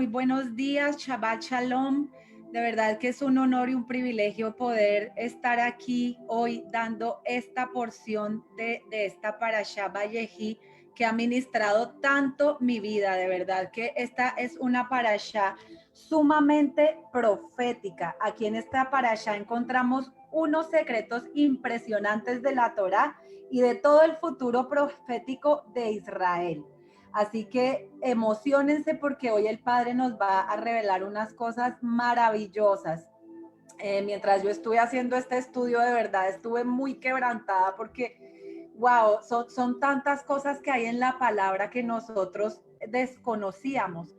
muy buenos días, Shabbat Shalom. De verdad que es un honor y un privilegio poder estar aquí hoy dando esta porción de esta Parashá Vayehi que ha ministrado tanto mi vida. De verdad que esta es una Parashá sumamente profética. Aquí en esta Parashá encontramos unos secretos impresionantes de la Torá y de todo el futuro profético de Israel. Así que emociónense porque hoy el Padre nos va a revelar unas cosas maravillosas. Mientras yo estuve haciendo este estudio, de verdad estuve muy quebrantada porque, wow, son tantas cosas que hay en la palabra que nosotros desconocíamos.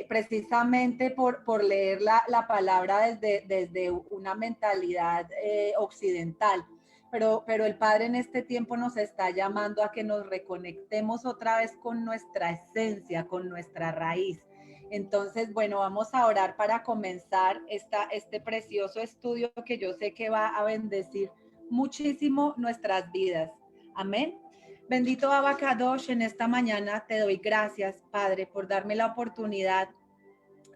Precisamente por leer la palabra desde una mentalidad occidental. Pero el Padre en este tiempo nos está llamando a que nos reconectemos otra vez con nuestra esencia, con nuestra raíz. Entonces, bueno, vamos a orar para comenzar este precioso estudio que yo sé que va a bendecir muchísimo nuestras vidas. Amén. Bendito Abacadosh, en esta mañana te doy gracias, Padre, por darme la oportunidad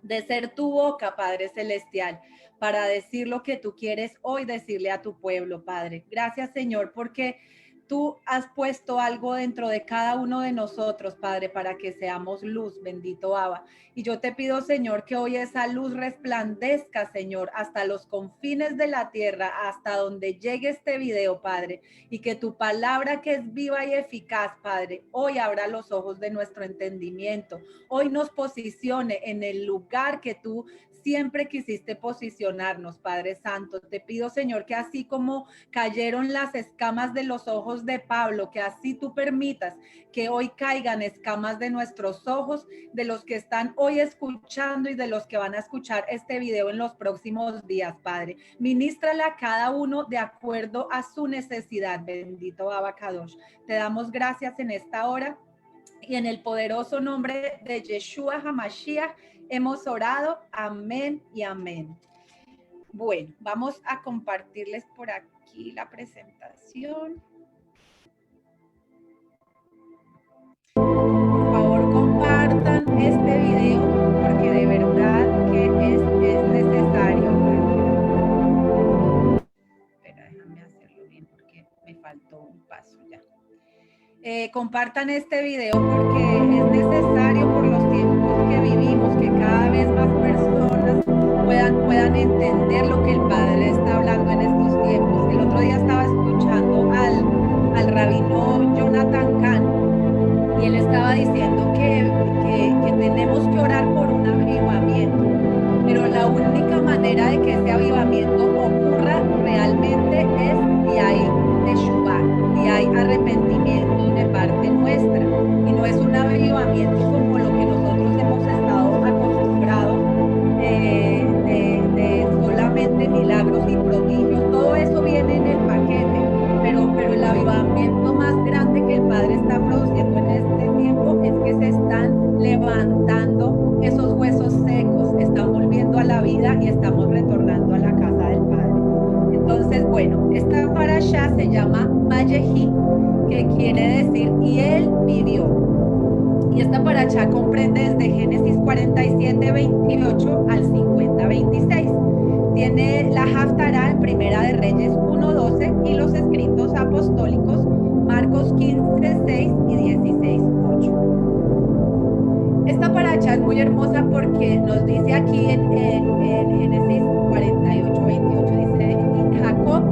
de ser tu boca, Padre Celestial, para decir lo que tú quieres hoy decirle a tu pueblo, Padre. Gracias, Señor, porque tú has puesto algo dentro de cada uno de nosotros, Padre, para que seamos luz, bendito Abba. Y yo te pido, Señor, que hoy esa luz resplandezca, Señor, hasta los confines de la tierra, hasta donde llegue este video, Padre, y que tu palabra, que es viva y eficaz, Padre, hoy abra los ojos de nuestro entendimiento, hoy nos posicione en el lugar que tú siempre quisiste posicionarnos, Padre Santo. Te pido, Señor, que así como cayeron las escamas de los ojos de Pablo, que así tú permitas que hoy caigan escamas de nuestros ojos, de los que están hoy escuchando y de los que van a escuchar este video en los próximos días, Padre. Ministrala a cada uno de acuerdo a su necesidad, bendito Abacadosh. Te damos gracias en esta hora y en el poderoso nombre de Yeshua HaMashiach hemos orado. Amén y amén. Bueno, vamos a compartirles por aquí la presentación. Por favor, compartan este video porque de verdad que es necesario. Espera, déjame hacerlo bien porque me faltó un paso ya. Compartan este video porque es necesario por los tiempos que vivimos, que cada vez más personas puedan entender lo que el Padre está hablando en estos tiempos. El otro día estaba escuchando al rabino Jonathan Kahn y él estaba diciendo que tenemos que orar por un avivamiento, pero la única manera de que ese avivamiento ocurra realmente es si hay teshuvá, si hay arrepentimiento de parte nuestra, y no es un avivamiento como lo que nosotros hemos estado acostumbrados de solamente milagros y prodigios. Todo eso viene en el paquete, pero el avivamiento más grande que el Padre está produciendo en este tiempo es que se están levantando esos huesos secos, están volviendo a la vida y estamos retornando a la casa del Padre. Entonces, bueno, esta parashá se llama Vayehi, que quiere decir y él vivió. Y esta parashá comprende desde Génesis 47, 28 al 50, 26. Tiene la Haftará en Primera de Reyes 1, 12 y los escritos apostólicos Marcos 15, 6 y 16, 8. Esta parashá es muy hermosa porque nos dice aquí en Génesis 48, 28, dice, y Jacob,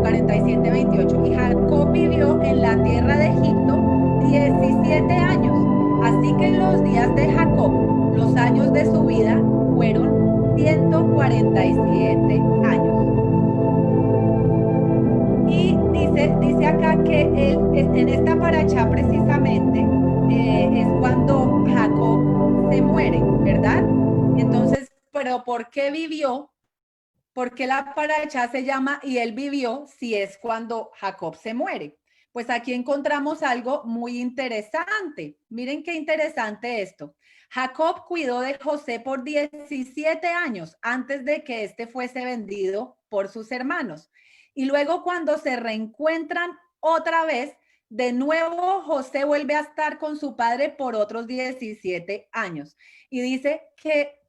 47, 28, y Jacob vivió en la tierra de Egipto 17 años. Así que en los días de Jacob, los años de su vida fueron 147 años. Y dice acá que en esta parashá precisamente es cuando Jacob se muere, ¿verdad? Entonces, ¿pero por qué vivió? ¿Por qué la parashá se llama y él vivió si es cuando Jacob se muere? Pues aquí encontramos algo muy interesante. Miren qué interesante esto. Jacob cuidó de José por 17 años antes de que éste fuese vendido por sus hermanos. Y luego cuando se reencuentran otra vez, De nuevo, José vuelve a estar con su padre por otros 17 años. Y dice que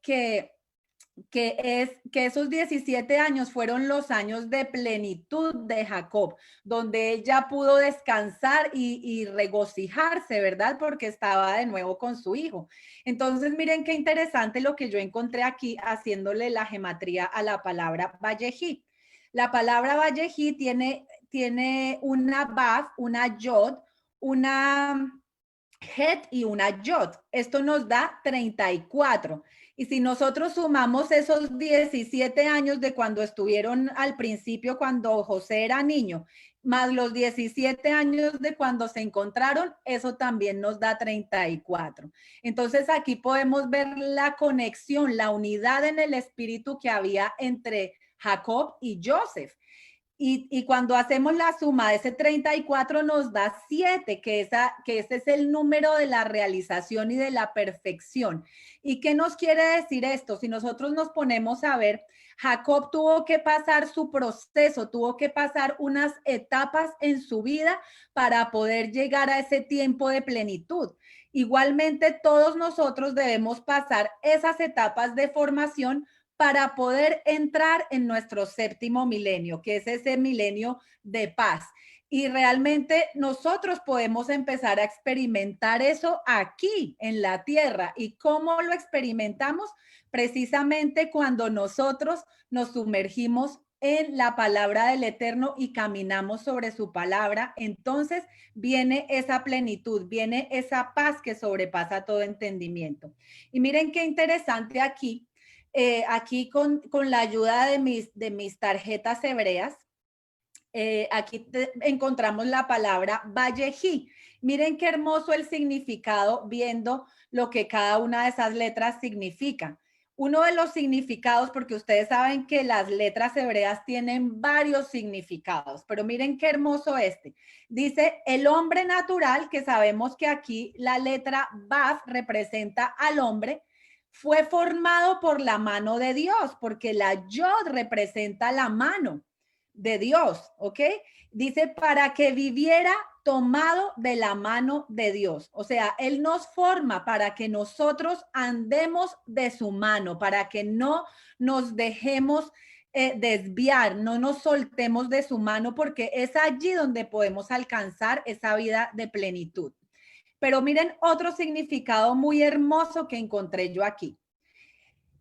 esos 17 años fueron los años de plenitud de Jacob, donde él ya pudo descansar y regocijarse, ¿verdad? Porque estaba de nuevo con su hijo. Entonces, miren qué interesante lo que yo encontré aquí haciéndole la gematría a la palabra Vallejí. La palabra Vallejí tiene una Baf, una Yod, una Het y una Yod. Esto nos da 34. Y si nosotros sumamos esos 17 años de cuando estuvieron al principio, cuando José era niño, más los 17 años de cuando se encontraron, eso también nos da 34. Entonces aquí podemos ver la conexión, la unidad en el espíritu que había entre Jacob y Joseph. Y cuando hacemos la suma de ese 34 nos da 7, que ese es el número de la realización y de la perfección. ¿Y qué nos quiere decir esto? Si nosotros nos ponemos a ver, Jacob tuvo que pasar su proceso, tuvo que pasar unas etapas en su vida para poder llegar a ese tiempo de plenitud. Igualmente, todos nosotros debemos pasar esas etapas de formación para poder entrar en nuestro séptimo milenio, que es ese milenio de paz. Y realmente nosotros podemos empezar a experimentar eso aquí en la tierra. ¿Y cómo lo experimentamos? Precisamente cuando nosotros nos sumergimos en la palabra del Eterno y caminamos sobre su palabra, entonces viene esa plenitud, viene esa paz que sobrepasa todo entendimiento. Y miren qué interesante aquí con la ayuda de mis tarjetas hebreas, aquí encontramos la palabra Vallejí. Miren qué hermoso el significado viendo lo que cada una de esas letras significa. Uno de los significados, porque ustedes saben que las letras hebreas tienen varios significados, pero miren qué hermoso este. Dice el hombre natural, que sabemos que aquí la letra Baf representa al hombre, fue formado por la mano de Dios, porque la Yod representa la mano de Dios, ¿ok? Dice, para que viviera tomado de la mano de Dios. O sea, Él nos forma para que nosotros andemos de su mano, para que no nos dejemos desviar, no nos soltemos de su mano, porque es allí donde podemos alcanzar esa vida de plenitud. Pero miren otro significado muy hermoso que encontré yo aquí.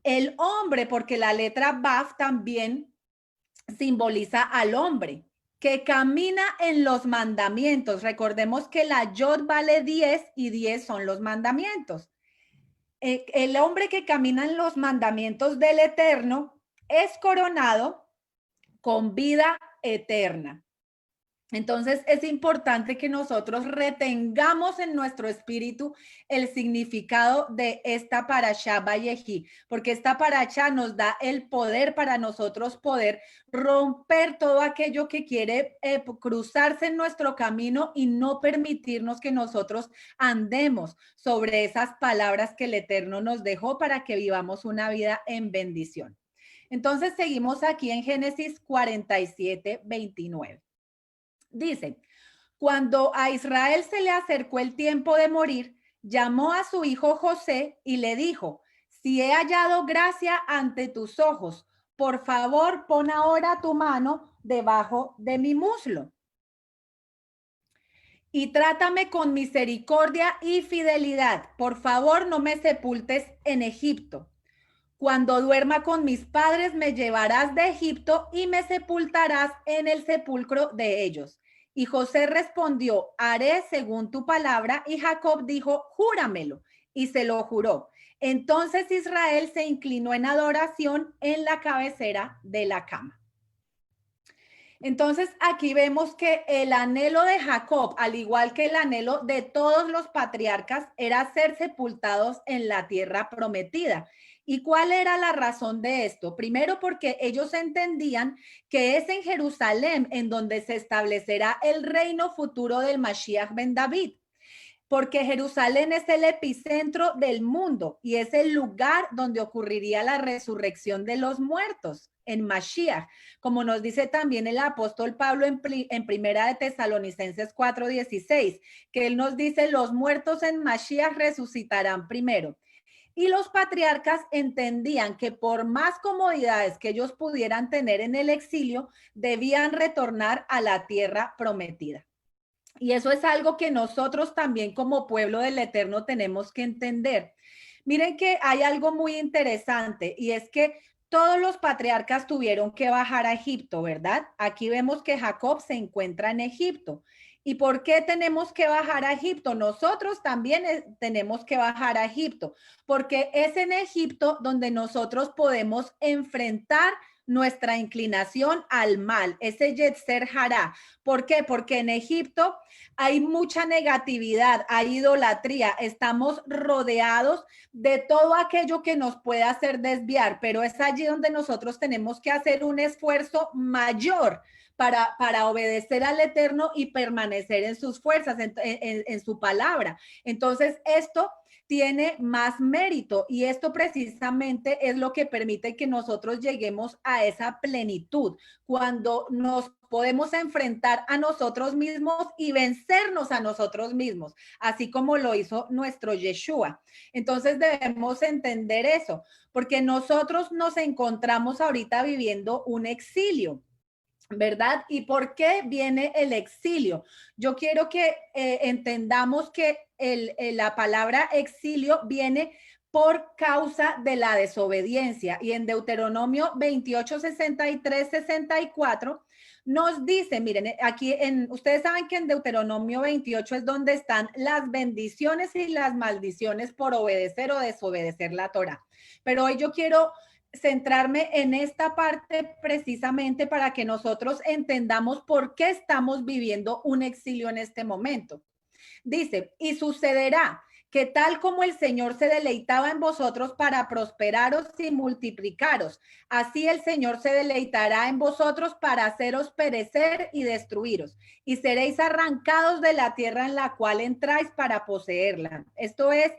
El hombre, porque la letra Baf también simboliza al hombre que camina en los mandamientos. Recordemos que la Yod vale 10 y 10 son los mandamientos. El hombre que camina en los mandamientos del Eterno es coronado con vida eterna. Entonces es importante que nosotros retengamos en nuestro espíritu el significado de esta parashá Vallejí, porque esta parashá nos da el poder para nosotros poder romper todo aquello que quiere cruzarse en nuestro camino y no permitirnos que nosotros andemos sobre esas palabras que el Eterno nos dejó para que vivamos una vida en bendición. Entonces seguimos aquí en Génesis 47, 29. Dice, cuando a Israel se le acercó el tiempo de morir, llamó a su hijo José y le dijo, si he hallado gracia ante tus ojos, por favor pon ahora tu mano debajo de mi muslo y trátame con misericordia y fidelidad. Por favor, no me sepultes en Egipto. Cuando duerma con mis padres, me llevarás de Egipto y me sepultarás en el sepulcro de ellos. Y José respondió, haré según tu palabra. Y Jacob dijo, júramelo. Y se lo juró. Entonces Israel se inclinó en adoración en la cabecera de la cama. Entonces aquí vemos que el anhelo de Jacob, al igual que el anhelo de todos los patriarcas, era ser sepultados en la tierra prometida. ¿Y cuál era la razón de esto? Primero, porque ellos entendían que es en Jerusalén en donde se establecerá el reino futuro del Mashiach ben David. porque Jerusalén es el epicentro del mundo y es el lugar donde ocurriría la resurrección de los muertos en Mashiach, como nos dice también el apóstol Pablo en Primera de Tesalonicenses 4:16, que él nos dice, los muertos en Mashiach resucitarán primero. Y los patriarcas entendían que por más comodidades que ellos pudieran tener en el exilio, debían retornar a la tierra prometida. Y eso es algo que nosotros también como pueblo del Eterno tenemos que entender. Miren que hay algo muy interesante y es que todos los patriarcas tuvieron que bajar a Egipto, ¿verdad? Aquí vemos que Jacob se encuentra en Egipto. ¿Y por qué tenemos que bajar a Egipto? Nosotros también tenemos que bajar a Egipto, porque es en Egipto donde nosotros podemos enfrentar nuestra inclinación al mal, ese Yetzer Hará. ¿Por qué? Porque en Egipto hay mucha negatividad, hay idolatría, estamos rodeados de todo aquello que nos puede hacer desviar, pero es allí donde nosotros tenemos que hacer un esfuerzo mayor para obedecer al Eterno y permanecer en sus fuerzas, en su palabra. Entonces, esto tiene más mérito y esto precisamente es lo que permite que nosotros lleguemos a esa plenitud, cuando nos podemos enfrentar a nosotros mismos y vencernos a nosotros mismos, así como lo hizo nuestro Yeshua. Entonces debemos entender eso, porque nosotros nos encontramos ahorita viviendo un exilio. ¿Verdad? ¿Y por qué viene el exilio? Yo quiero que entendamos que la palabra exilio viene por causa de la desobediencia. Y en Deuteronomio 28, 63, 64 nos dice, miren, aquí ustedes saben que en Deuteronomio 28 es donde están las bendiciones y las maldiciones por obedecer o desobedecer la Torah. Pero hoy yo quiero centrarme en esta parte precisamente para que nosotros entendamos por qué estamos viviendo un exilio en este momento. Dice, y sucederá que tal como el Señor se deleitaba en vosotros para prosperaros y multiplicaros, así el Señor se deleitará en vosotros para haceros perecer y destruiros, y seréis arrancados de la tierra en la cual entráis para poseerla. Esto es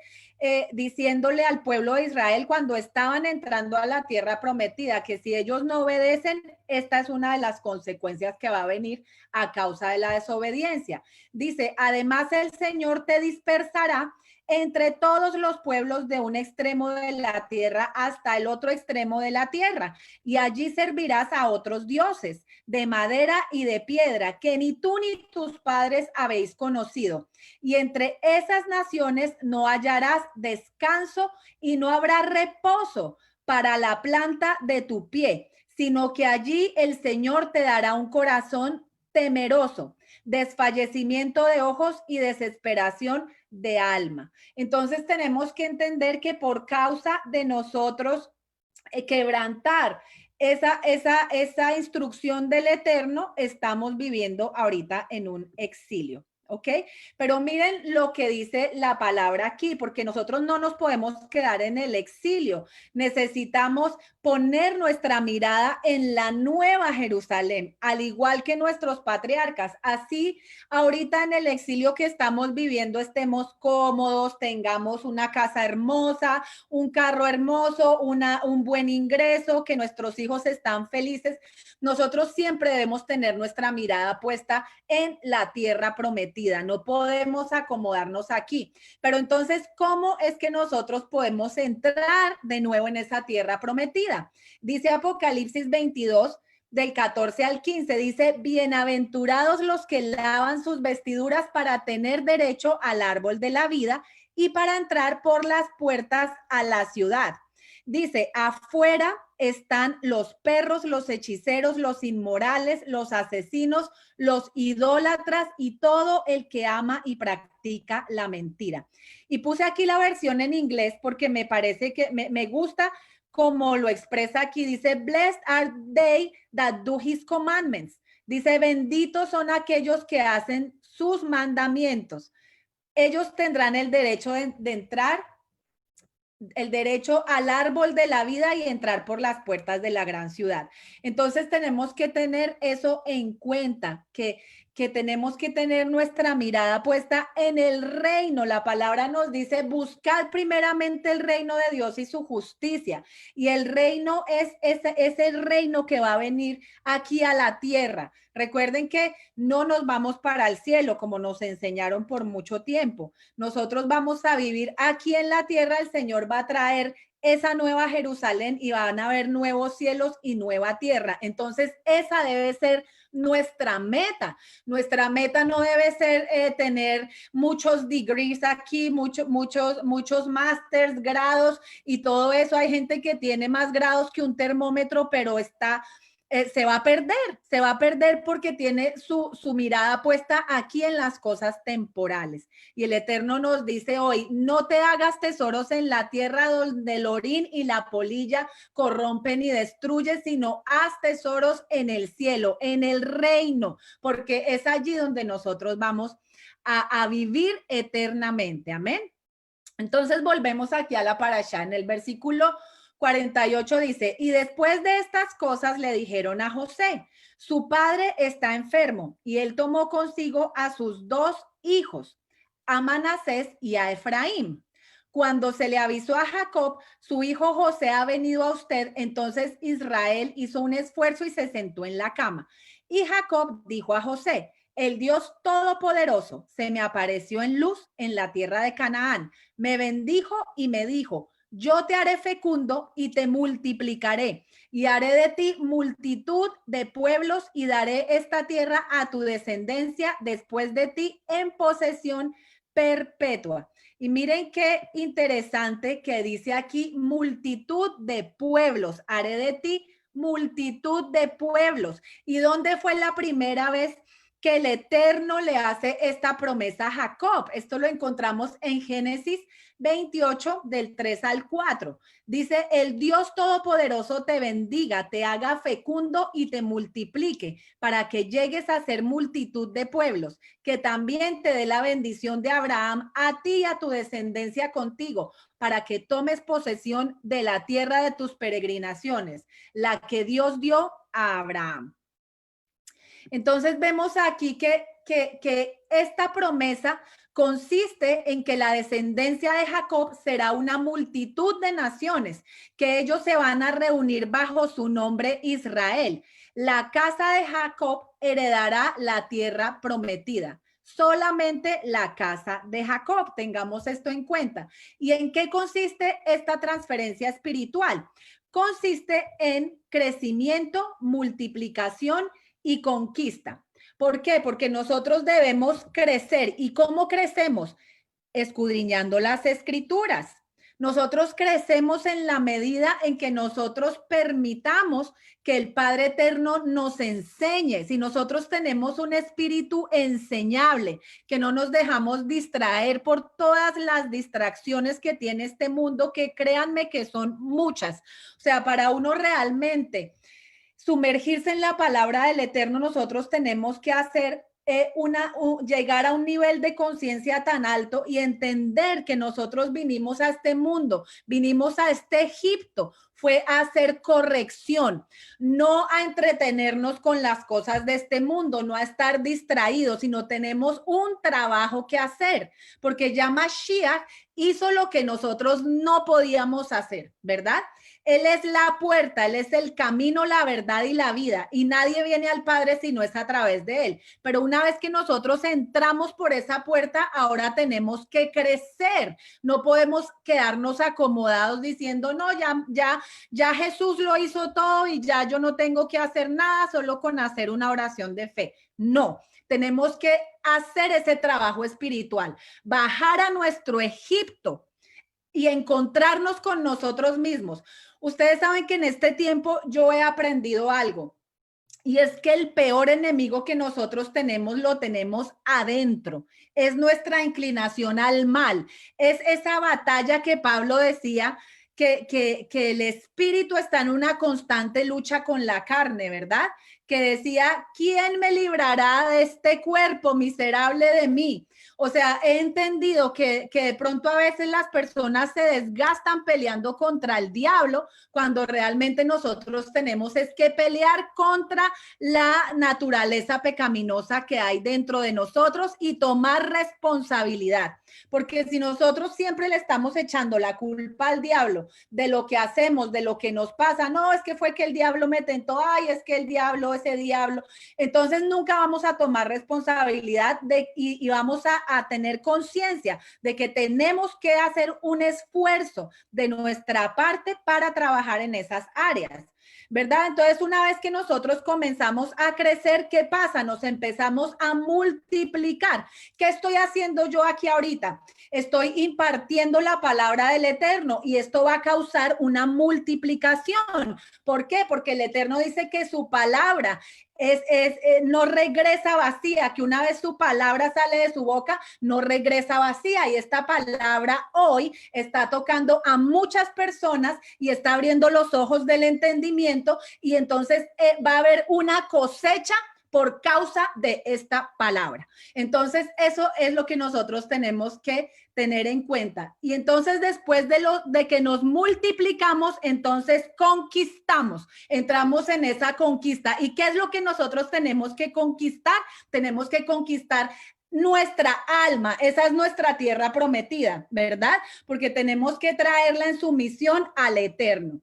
diciéndole al pueblo de Israel cuando estaban entrando a la tierra prometida, que si ellos no obedecen, esta es una de las consecuencias que va a venir a causa de la desobediencia. Dice, además el Señor te dispersará entre todos los pueblos de un extremo de la tierra hasta el otro extremo de la tierra, y allí servirás a otros dioses de madera y de piedra que ni tú ni tus padres habéis conocido. Y entre esas naciones no hallarás descanso y no habrá reposo para la planta de tu pie, sino que allí el Señor te dará un corazón temeroso, desfallecimiento de ojos y desesperación de alma. Entonces tenemos que entender que por causa de nosotros quebrantar esa instrucción del Eterno, estamos viviendo ahorita en un exilio. ¿Ok? Pero miren lo que dice la palabra aquí, porque nosotros no nos podemos quedar en el exilio. Necesitamos poner nuestra mirada en la nueva Jerusalén, al igual que nuestros patriarcas. Así, ahorita en el exilio que estamos viviendo, estemos cómodos, tengamos una casa hermosa, un carro hermoso, un buen ingreso, que nuestros hijos están felices. Nosotros siempre debemos tener nuestra mirada puesta en la tierra prometida. No podemos acomodarnos aquí. Pero entonces, ¿cómo es que nosotros podemos entrar de nuevo en esa tierra prometida? Dice Apocalipsis 22, del 14 al 15, dice, bienaventurados los que lavan sus vestiduras para tener derecho al árbol de la vida y para entrar por las puertas a la ciudad. Dice, afuera están los perros, los hechiceros, los inmorales, los asesinos, los idólatras y todo el que ama y practica la mentira. Y puse aquí la versión en inglés porque me parece que me gusta como lo expresa aquí. Dice, blessed are they that do his commandments. Dice, benditos son aquellos que hacen sus mandamientos. Ellos tendrán el derecho de entrar, el derecho al árbol de la vida y entrar por las puertas de la gran ciudad. Entonces tenemos que tener eso en cuenta, que que tenemos que tener nuestra mirada puesta en el reino. La palabra nos dice, buscar primeramente el reino de Dios y su justicia. Y el reino es el reino que va a venir aquí a la tierra. Recuerden que no nos vamos para el cielo como nos enseñaron por mucho tiempo. Nosotros vamos a vivir aquí en la tierra. El Señor va a traer esa nueva Jerusalén y van a haber nuevos cielos y nueva tierra. Entonces, esa debe ser nuestra meta. Nuestra meta no debe ser tener muchos degrees aquí, muchos másters, grados y todo eso. Hay gente que tiene más grados que un termómetro, pero se va a perder porque tiene su mirada puesta aquí en las cosas temporales. Y el Eterno nos dice hoy, no te hagas tesoros en la tierra donde el orín y la polilla corrompen y destruyen, sino haz tesoros en el cielo, en el reino, porque es allí donde nosotros vamos a vivir eternamente. Amén. Entonces volvemos aquí a la parashá en el versículo 48 dice, y después de estas cosas le dijeron a José, su padre está enfermo, y él tomó consigo a sus dos hijos, a Manasés y a Efraín. Cuando se le avisó a Jacob, su hijo José ha venido a usted, entonces Israel hizo un esfuerzo y se sentó en la cama. Y Jacob dijo a José, el Dios Todopoderoso se me apareció en luz en la tierra de Canaán, me bendijo y me dijo, yo te haré fecundo y te multiplicaré y haré de ti multitud de pueblos y daré esta tierra a tu descendencia después de ti en posesión perpetua. Y miren qué interesante que dice aquí multitud de pueblos, haré de ti multitud de pueblos. ¿Y dónde fue la primera vez que el Eterno le hace esta promesa a Jacob? Esto lo encontramos en Génesis 28 del 3 al 4. Dice, el Dios Todopoderoso te bendiga, te haga fecundo y te multiplique para que llegues a ser multitud de pueblos, que también te dé la bendición de Abraham a ti y a tu descendencia contigo, para que tomes posesión de la tierra de tus peregrinaciones, la que Dios dio a Abraham. Entonces vemos aquí que esta promesa consiste en que la descendencia de Jacob será una multitud de naciones, que ellos se van a reunir bajo su nombre Israel. La casa de Jacob heredará la tierra prometida. Solamente la casa de Jacob, tengamos esto en cuenta. ¿Y en qué consiste esta transferencia espiritual? Consiste en crecimiento, multiplicación y conquista. ¿Por qué? Porque nosotros debemos crecer. ¿Y cómo crecemos? Escudriñando las escrituras. Nosotros crecemos en la medida en que nosotros permitamos que el Padre Eterno nos enseñe. Si nosotros tenemos un espíritu enseñable, que no nos dejamos distraer por todas las distracciones que tiene este mundo, que créanme que son muchas. O sea, para uno realmente sumergirse en la palabra del Eterno, nosotros tenemos que hacer llegar a un nivel de conciencia tan alto y entender que nosotros vinimos a este mundo, vinimos a este Egipto, fue a hacer corrección, no a entretenernos con las cosas de este mundo, no a estar distraídos, sino tenemos un trabajo que hacer, porque ya Mashiach hizo lo que nosotros no podíamos hacer, ¿verdad? Él es la puerta, Él es el camino, la verdad y la vida. Y nadie viene al Padre si no es a través de Él. Pero una vez que nosotros entramos por esa puerta, ahora tenemos que crecer. No podemos quedarnos acomodados diciendo, no, ya Jesús lo hizo todo y ya yo no tengo que hacer nada solo con hacer una oración de fe. No, tenemos que hacer ese trabajo espiritual, bajar a nuestro Egipto y encontrarnos con nosotros mismos. Ustedes saben que en este tiempo yo he aprendido algo, y es que el peor enemigo que nosotros tenemos lo tenemos adentro. Es nuestra inclinación al mal. Es esa batalla que Pablo decía que el espíritu está en una constante lucha con la carne, ¿verdad? que decía, ¿quién me librará de este cuerpo miserable de mí? O sea, he entendido que de pronto a veces las personas se desgastan peleando contra el diablo, cuando realmente nosotros tenemos es que pelear contra la naturaleza pecaminosa que hay dentro de nosotros y tomar responsabilidad. Porque si nosotros siempre le estamos echando la culpa al diablo de lo que hacemos, de lo que nos pasa, no, es que fue que el diablo me tentó, ay, es que el diablo, ese diablo, entonces nunca vamos a tomar responsabilidad y vamos a tener conciencia de que tenemos que hacer un esfuerzo de nuestra parte para trabajar en esas áreas. ¿Verdad? Entonces, una vez que nosotros comenzamos a crecer, ¿qué pasa? Nos empezamos a multiplicar. ¿Qué estoy haciendo yo aquí ahorita? Estoy impartiendo la palabra del Eterno y esto va a causar una multiplicación. ¿Por qué? Porque el Eterno dice que su palabra no regresa vacía, que una vez su palabra sale de su boca, no regresa vacía. Y esta palabra hoy está tocando a muchas personas y está abriendo los ojos del entendimiento y entonces va a haber una cosecha por causa de esta palabra. Entonces, eso es lo que nosotros tenemos que tener en cuenta. Y entonces, después de que nos multiplicamos, entonces conquistamos, entramos en esa conquista. ¿Y qué es lo que nosotros tenemos que conquistar? Tenemos que conquistar nuestra alma, esa es nuestra tierra prometida, ¿verdad? Porque tenemos que traerla en sumisión al Eterno.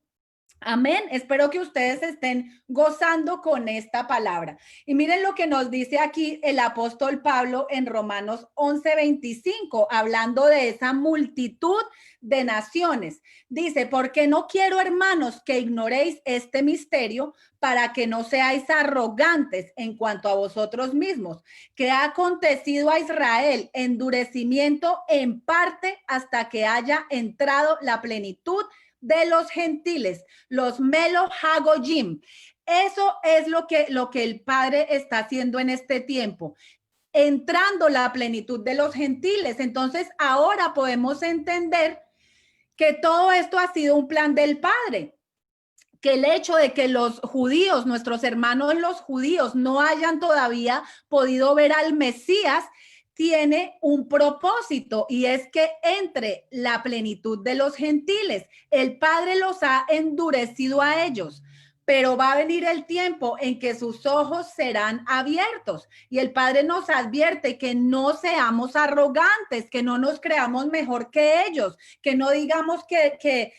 Amén. Espero que ustedes estén gozando con esta palabra. Y miren lo que nos dice aquí el apóstol Pablo en Romanos 11:25, hablando de esa multitud de naciones. Dice, porque no quiero, hermanos, que ignoréis este misterio para que no seáis arrogantes en cuanto a vosotros mismos, que ha acontecido a Israel endurecimiento en parte hasta que haya entrado la plenitud de los gentiles, los Melo Hagoyim. Eso es lo que el Padre está haciendo en este tiempo, entrando la plenitud de los gentiles. Entonces, ahora podemos entender que todo esto ha sido un plan del Padre, que el hecho de que los judíos, nuestros hermanos los judíos, no hayan todavía podido ver al Mesías, tiene un propósito y es que entre la plenitud de los gentiles. El Padre los ha endurecido a ellos, pero va a venir el tiempo en que sus ojos serán abiertos y el Padre nos advierte que no seamos arrogantes, que no nos creamos mejor que ellos, que no digamos que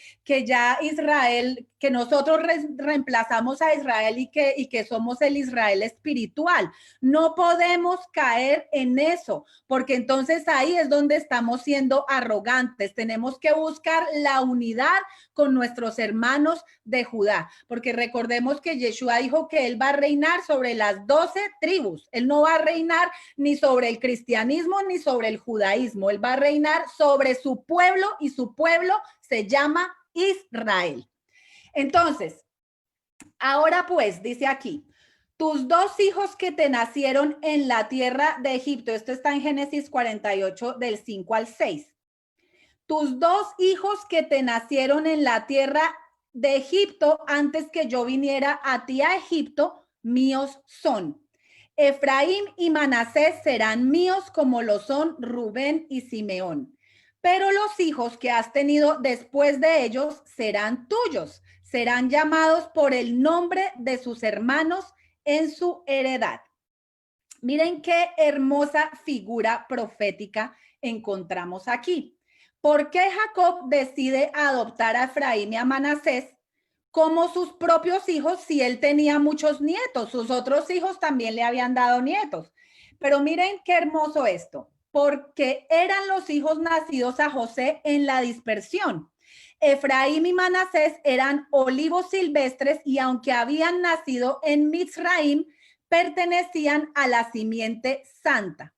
ya Israel, que nosotros reemplazamos a Israel y que somos el Israel espiritual. No podemos caer en eso, porque entonces ahí es donde estamos siendo arrogantes. Tenemos que buscar la unidad con nuestros hermanos de Judá, porque recordemos que Yeshua dijo que él va a reinar sobre las 12 tribus. Él no va a reinar ni sobre el cristianismo ni sobre el judaísmo. Él va a reinar sobre su pueblo y su pueblo se llama Israel. Entonces, ahora pues, dice aquí, tus dos hijos que te nacieron en la tierra de Egipto, esto está en Génesis 48 del 5 al 6. Tus dos hijos que te nacieron en la tierra de Egipto antes que yo viniera a ti a Egipto, míos son. Efraín y Manasés serán míos como lo son Rubén y Simeón. Pero los hijos que has tenido después de ellos serán tuyos, serán llamados por el nombre de sus hermanos en su heredad. Miren qué hermosa figura profética encontramos aquí. ¿Por qué Jacob decide adoptar a Efraín y a Manasés como sus propios hijos si él tenía muchos nietos? Sus otros hijos también le habían dado nietos. Pero miren qué hermoso esto, porque eran los hijos nacidos a José en la dispersión. Efraín y Manasés eran olivos silvestres y aunque habían nacido en Mizraim, pertenecían a la simiente santa.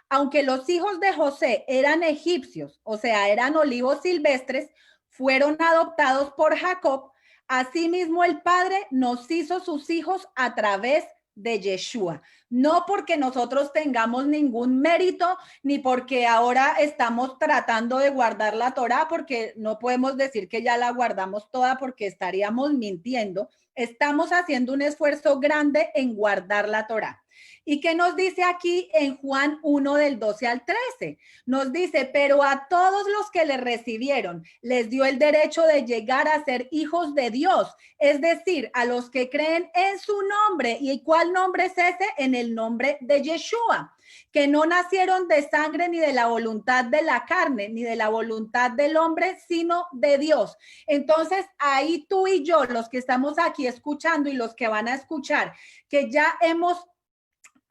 Aunque los hijos de José eran egipcios, o sea, eran olivos silvestres, fueron adoptados por Jacob. Asimismo, el Padre nos hizo sus hijos a través de Yeshua. no porque nosotros tengamos ningún mérito, ni porque ahora estamos tratando de guardar la Torá, porque no podemos decir que ya la guardamos toda porque estaríamos mintiendo. Estamos haciendo un esfuerzo grande en guardar la Torá. ¿Y qué nos dice aquí en Juan 1 del 12 al 13? Nos dice, pero a todos los que le recibieron, les dio el derecho de llegar a ser hijos de Dios, es decir, a los que creen en su nombre. ¿Y cuál nombre es ese? En el nombre de Yeshua, que no nacieron de sangre ni de la voluntad de la carne, ni de la voluntad del hombre, sino de Dios. Entonces, ahí tú y yo, los que estamos aquí escuchando y los que van a escuchar, que ya hemos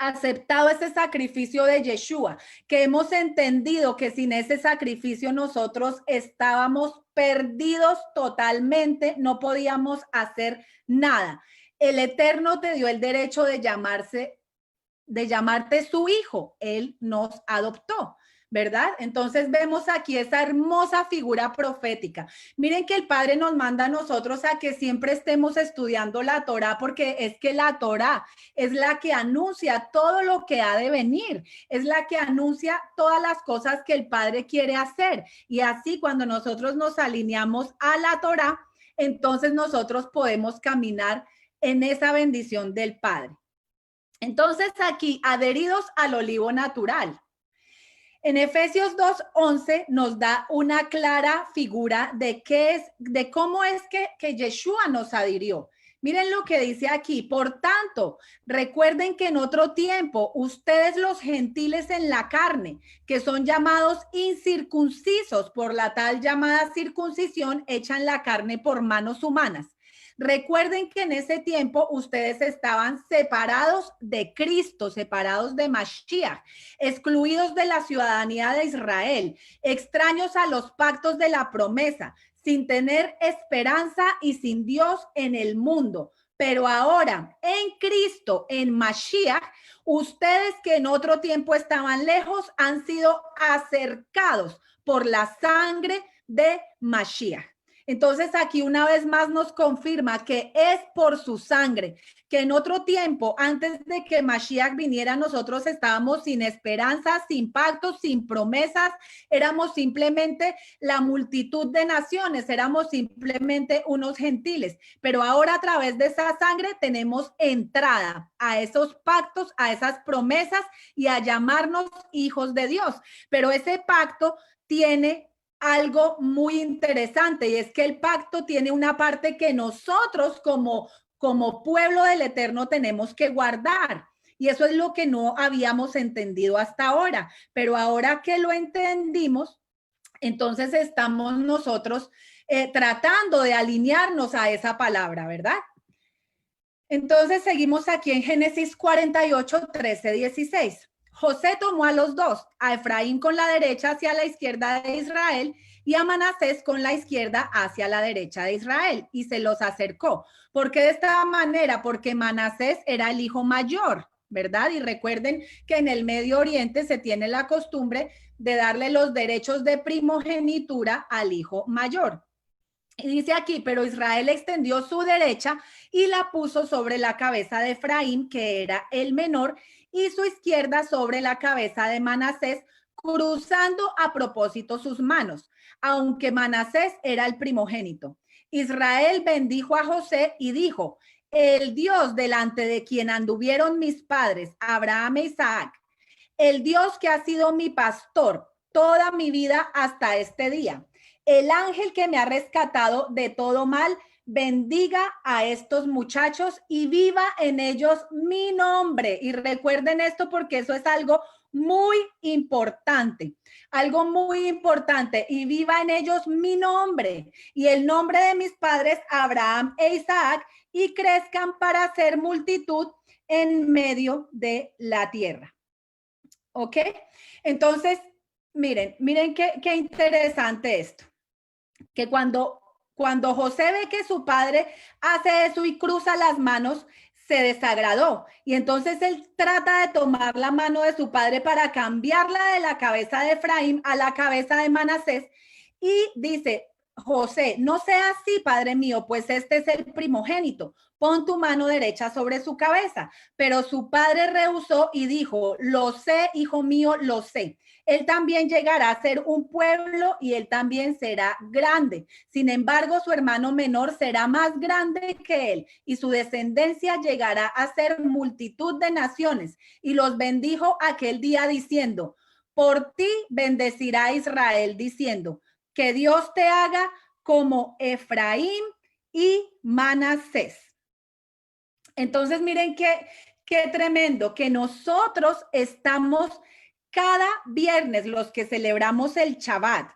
aceptado ese sacrificio de Yeshua, que hemos entendido que sin ese sacrificio nosotros estábamos perdidos totalmente, no podíamos hacer nada. El Eterno te dio el derecho de llamarte su hijo. Él nos adoptó, ¿verdad? Entonces vemos aquí esa hermosa figura profética. Miren que el Padre nos manda a nosotros a que siempre estemos estudiando la Torá, porque es que la Torá es la que anuncia todo lo que ha de venir, es la que anuncia todas las cosas que el Padre quiere hacer. Y así cuando nosotros nos alineamos a la Torá, entonces nosotros podemos caminar en esa bendición del Padre. Entonces aquí, adheridos al olivo natural. En Efesios 2:11 nos da una clara figura de qué es, de cómo es que Yeshua nos adhirió. Miren lo que dice aquí. Por tanto, recuerden que en otro tiempo ustedes los gentiles en la carne, que son llamados incircuncisos por la tal llamada circuncisión hecha en la carne por manos humanas. Recuerden que en ese tiempo ustedes estaban separados de Cristo, separados de Mashiach, excluidos de la ciudadanía de Israel, extraños a los pactos de la promesa, sin tener esperanza y sin Dios en el mundo. Pero ahora, en Cristo, en Mashiach, ustedes que en otro tiempo estaban lejos, han sido acercados por la sangre de Mashiach. Entonces aquí una vez más nos confirma que es por su sangre, que en otro tiempo, antes de que Mashiach viniera, nosotros estábamos sin esperanza, sin pactos, sin promesas, éramos simplemente la multitud de naciones, éramos simplemente unos gentiles, pero ahora a través de esa sangre tenemos entrada a esos pactos, a esas promesas y a llamarnos hijos de Dios. Pero ese pacto tiene algo muy interesante, y es que el pacto tiene una parte que nosotros como pueblo del Eterno tenemos que guardar. Y eso es lo que no habíamos entendido hasta ahora. Pero ahora que lo entendimos, entonces estamos nosotros tratando de alinearnos a esa palabra, ¿verdad? Entonces seguimos aquí en Génesis 48, 13, 16. José tomó a los dos, a Efraín con la derecha hacia la izquierda de Israel y a Manasés con la izquierda hacia la derecha de Israel, y se los acercó. ¿Por qué de esta manera? Porque Manasés era el hijo mayor, ¿verdad? Y recuerden que en el Medio Oriente se tiene la costumbre de darle los derechos de primogenitura al hijo mayor. Y dice aquí, pero Israel extendió su derecha y la puso sobre la cabeza de Efraín, que era el menor, y su izquierda sobre la cabeza de Manasés, cruzando a propósito sus manos, aunque Manasés era el primogénito. Israel bendijo a José y dijo, el Dios delante de quien anduvieron mis padres, Abraham e Isaac, el Dios que ha sido mi pastor toda mi vida hasta este día, el ángel que me ha rescatado de todo mal, bendiga a estos muchachos y viva en ellos mi nombre. Y recuerden esto porque eso es algo muy importante, algo muy importante. Y viva en ellos mi nombre y el nombre de mis padres Abraham e Isaac, y crezcan para ser multitud en medio de la tierra. ¿Ok? Entonces, miren qué interesante esto. Que cuando José ve que su padre hace eso y cruza las manos, se desagradó. Y entonces él trata de tomar la mano de su padre para cambiarla de la cabeza de Efraín a la cabeza de Manasés. Y dice, José, no sea así, padre mío, pues este es el primogénito. Pon tu mano derecha sobre su cabeza. Pero su padre rehusó y dijo, lo sé, hijo mío, lo sé. Él también llegará a ser un pueblo y él también será grande. Sin embargo, su hermano menor será más grande que él y su descendencia llegará a ser multitud de naciones. Y los bendijo aquel día diciendo, por ti bendecirá Israel, diciendo, que Dios te haga como Efraín y Manasés. Entonces, miren qué tremendo que nosotros estamos cada viernes, los que celebramos el Shabbat,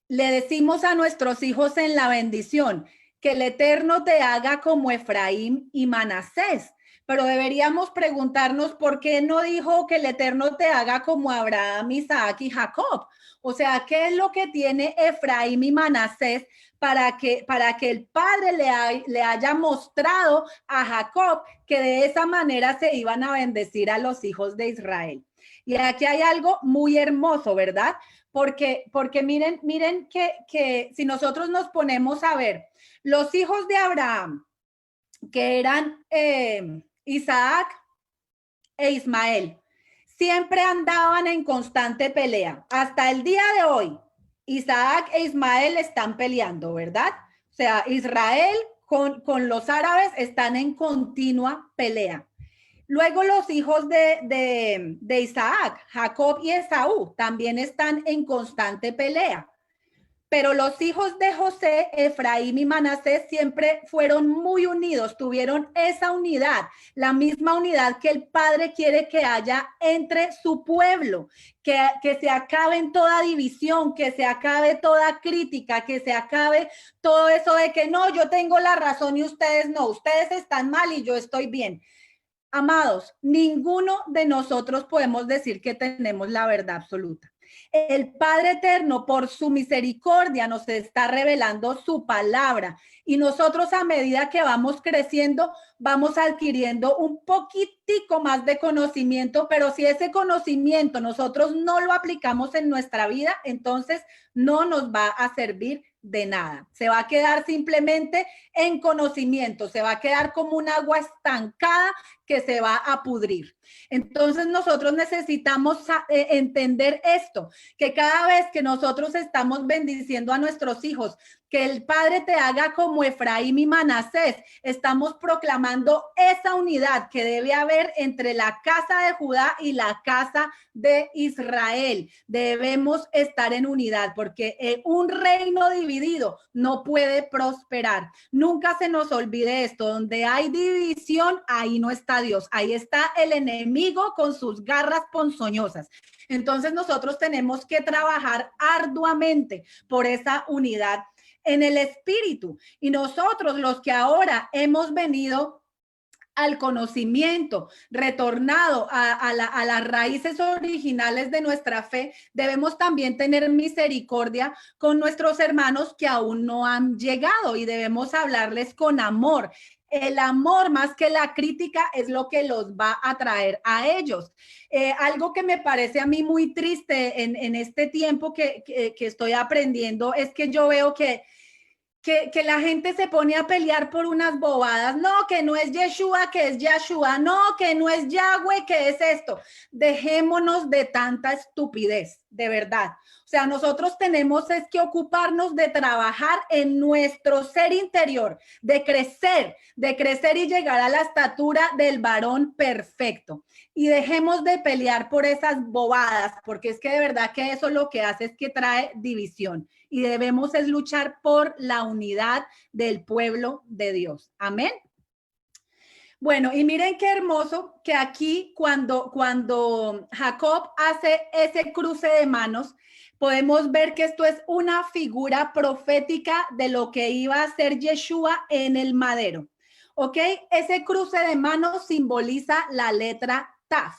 le decimos a nuestros hijos en la bendición que el Eterno te haga como Efraín y Manasés. Pero deberíamos preguntarnos por qué no dijo que el Eterno te haga como Abraham, Isaac y Jacob. O sea, ¿qué es lo que tiene Efraín y Manasés para que el Padre le haya mostrado a Jacob que de esa manera se iban a bendecir a los hijos de Israel? Y aquí hay algo muy hermoso, ¿verdad? Porque miren que si nosotros nos ponemos a ver, los hijos de Abraham, que eran Isaac e Ismael, siempre andaban en constante pelea. Hasta el día de hoy, Isaac e Ismael están peleando, ¿verdad? O sea, Israel con los árabes están en continua pelea. Luego los hijos de Isaac, Jacob y Esaú, también están en constante pelea. Pero los hijos de José, Efraín y Manasés siempre fueron muy unidos, tuvieron esa unidad, la misma unidad que el Padre quiere que haya entre su pueblo, que se acabe toda división, que se acabe toda crítica, que se acabe todo eso de que no, yo tengo la razón y ustedes no, ustedes están mal y yo estoy bien. Amados, ninguno de nosotros podemos decir que tenemos la verdad absoluta. El Padre Eterno, por su misericordia, nos está revelando su palabra y nosotros a medida que vamos creciendo, vamos adquiriendo un poquitico más de conocimiento, pero si ese conocimiento nosotros no lo aplicamos en nuestra vida, entonces no nos va a servir de nada. Se va a quedar simplemente en conocimiento, se va a quedar como un agua estancada que se va a pudrir. Entonces nosotros necesitamos entender esto, que cada vez que nosotros estamos bendiciendo a nuestros hijos, que el Padre te haga como Efraín y Manasés, estamos proclamando esa unidad que debe haber entre la casa de Judá y la casa de Israel. Debemos estar en unidad porque un reino dividido no puede prosperar. Nunca se nos olvide esto, donde hay división, ahí no está Dios, ahí está el enemigo con sus garras ponzoñosas. Entonces nosotros tenemos que trabajar arduamente por esa unidad en el espíritu. Y nosotros los que ahora hemos venido al conocimiento, retornado a las raíces originales de nuestra fe, debemos también tener misericordia con nuestros hermanos que aún no han llegado y debemos hablarles con amor. El amor más que la crítica es lo que los va a traer a ellos. Algo que me parece a mí muy triste en este tiempo que estoy aprendiendo es que yo veo que la gente se pone a pelear por unas bobadas, no, que no es Yeshua, que es Yahshua, no, que no es Yahweh, que es esto. Dejémonos de tanta estupidez, de verdad. O sea, nosotros tenemos es que ocuparnos de trabajar en nuestro ser interior, de crecer y llegar a la estatura del varón perfecto. Y dejemos de pelear por esas bobadas, porque es que de verdad que eso lo que hace es que trae división. Y debemos es luchar por la unidad del pueblo de Dios. Amén. Bueno, y miren qué hermoso que aquí cuando Jacob hace ese cruce de manos, podemos ver que esto es una figura profética de lo que iba a ser Yeshua en el madero. ¿Ok? Ese cruce de manos simboliza la letra Taf.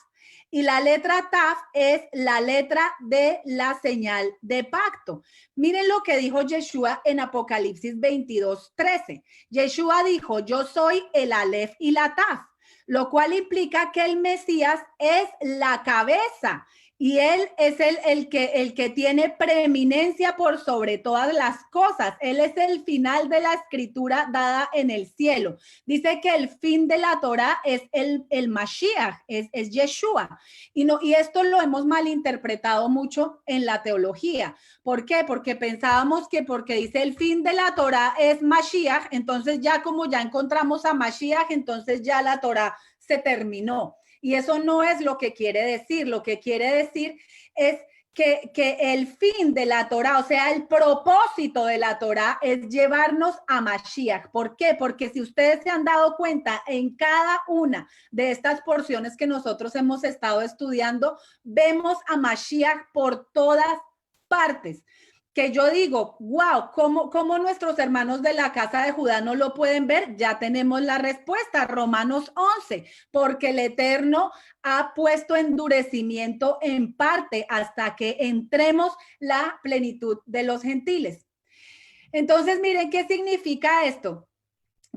Y la letra Taf es la letra de la señal de pacto. Miren lo que dijo Yeshua en Apocalipsis 22:13. Yeshua dijo, yo soy el Aleph y la Taf, lo cual implica que el Mesías es la cabeza Y Él es el que tiene preeminencia por sobre todas las cosas. Él es el final de la escritura dada en el cielo. Dice que el fin de la Torah es el Mashiach, es Yeshua. Y esto lo hemos malinterpretado mucho en la teología. ¿Por qué? Porque pensábamos que porque dice el fin de la Torah es Mashiach, entonces ya como ya encontramos a Mashiach, entonces ya la Torah se terminó. Y eso no es lo que quiere decir. Lo que quiere decir es que el fin de la Torah, o sea, el propósito de la Torah es llevarnos a Mashiach. ¿Por qué? Porque si ustedes se han dado cuenta, en cada una de estas porciones que nosotros hemos estado estudiando, vemos a Mashiach por todas partes. Que yo digo, wow, ¿cómo nuestros hermanos de la casa de Judá no lo pueden ver? Ya tenemos la respuesta, Romanos 11, porque el Eterno ha puesto endurecimiento en parte hasta que entremos la plenitud de los gentiles. Entonces, miren, ¿qué significa esto?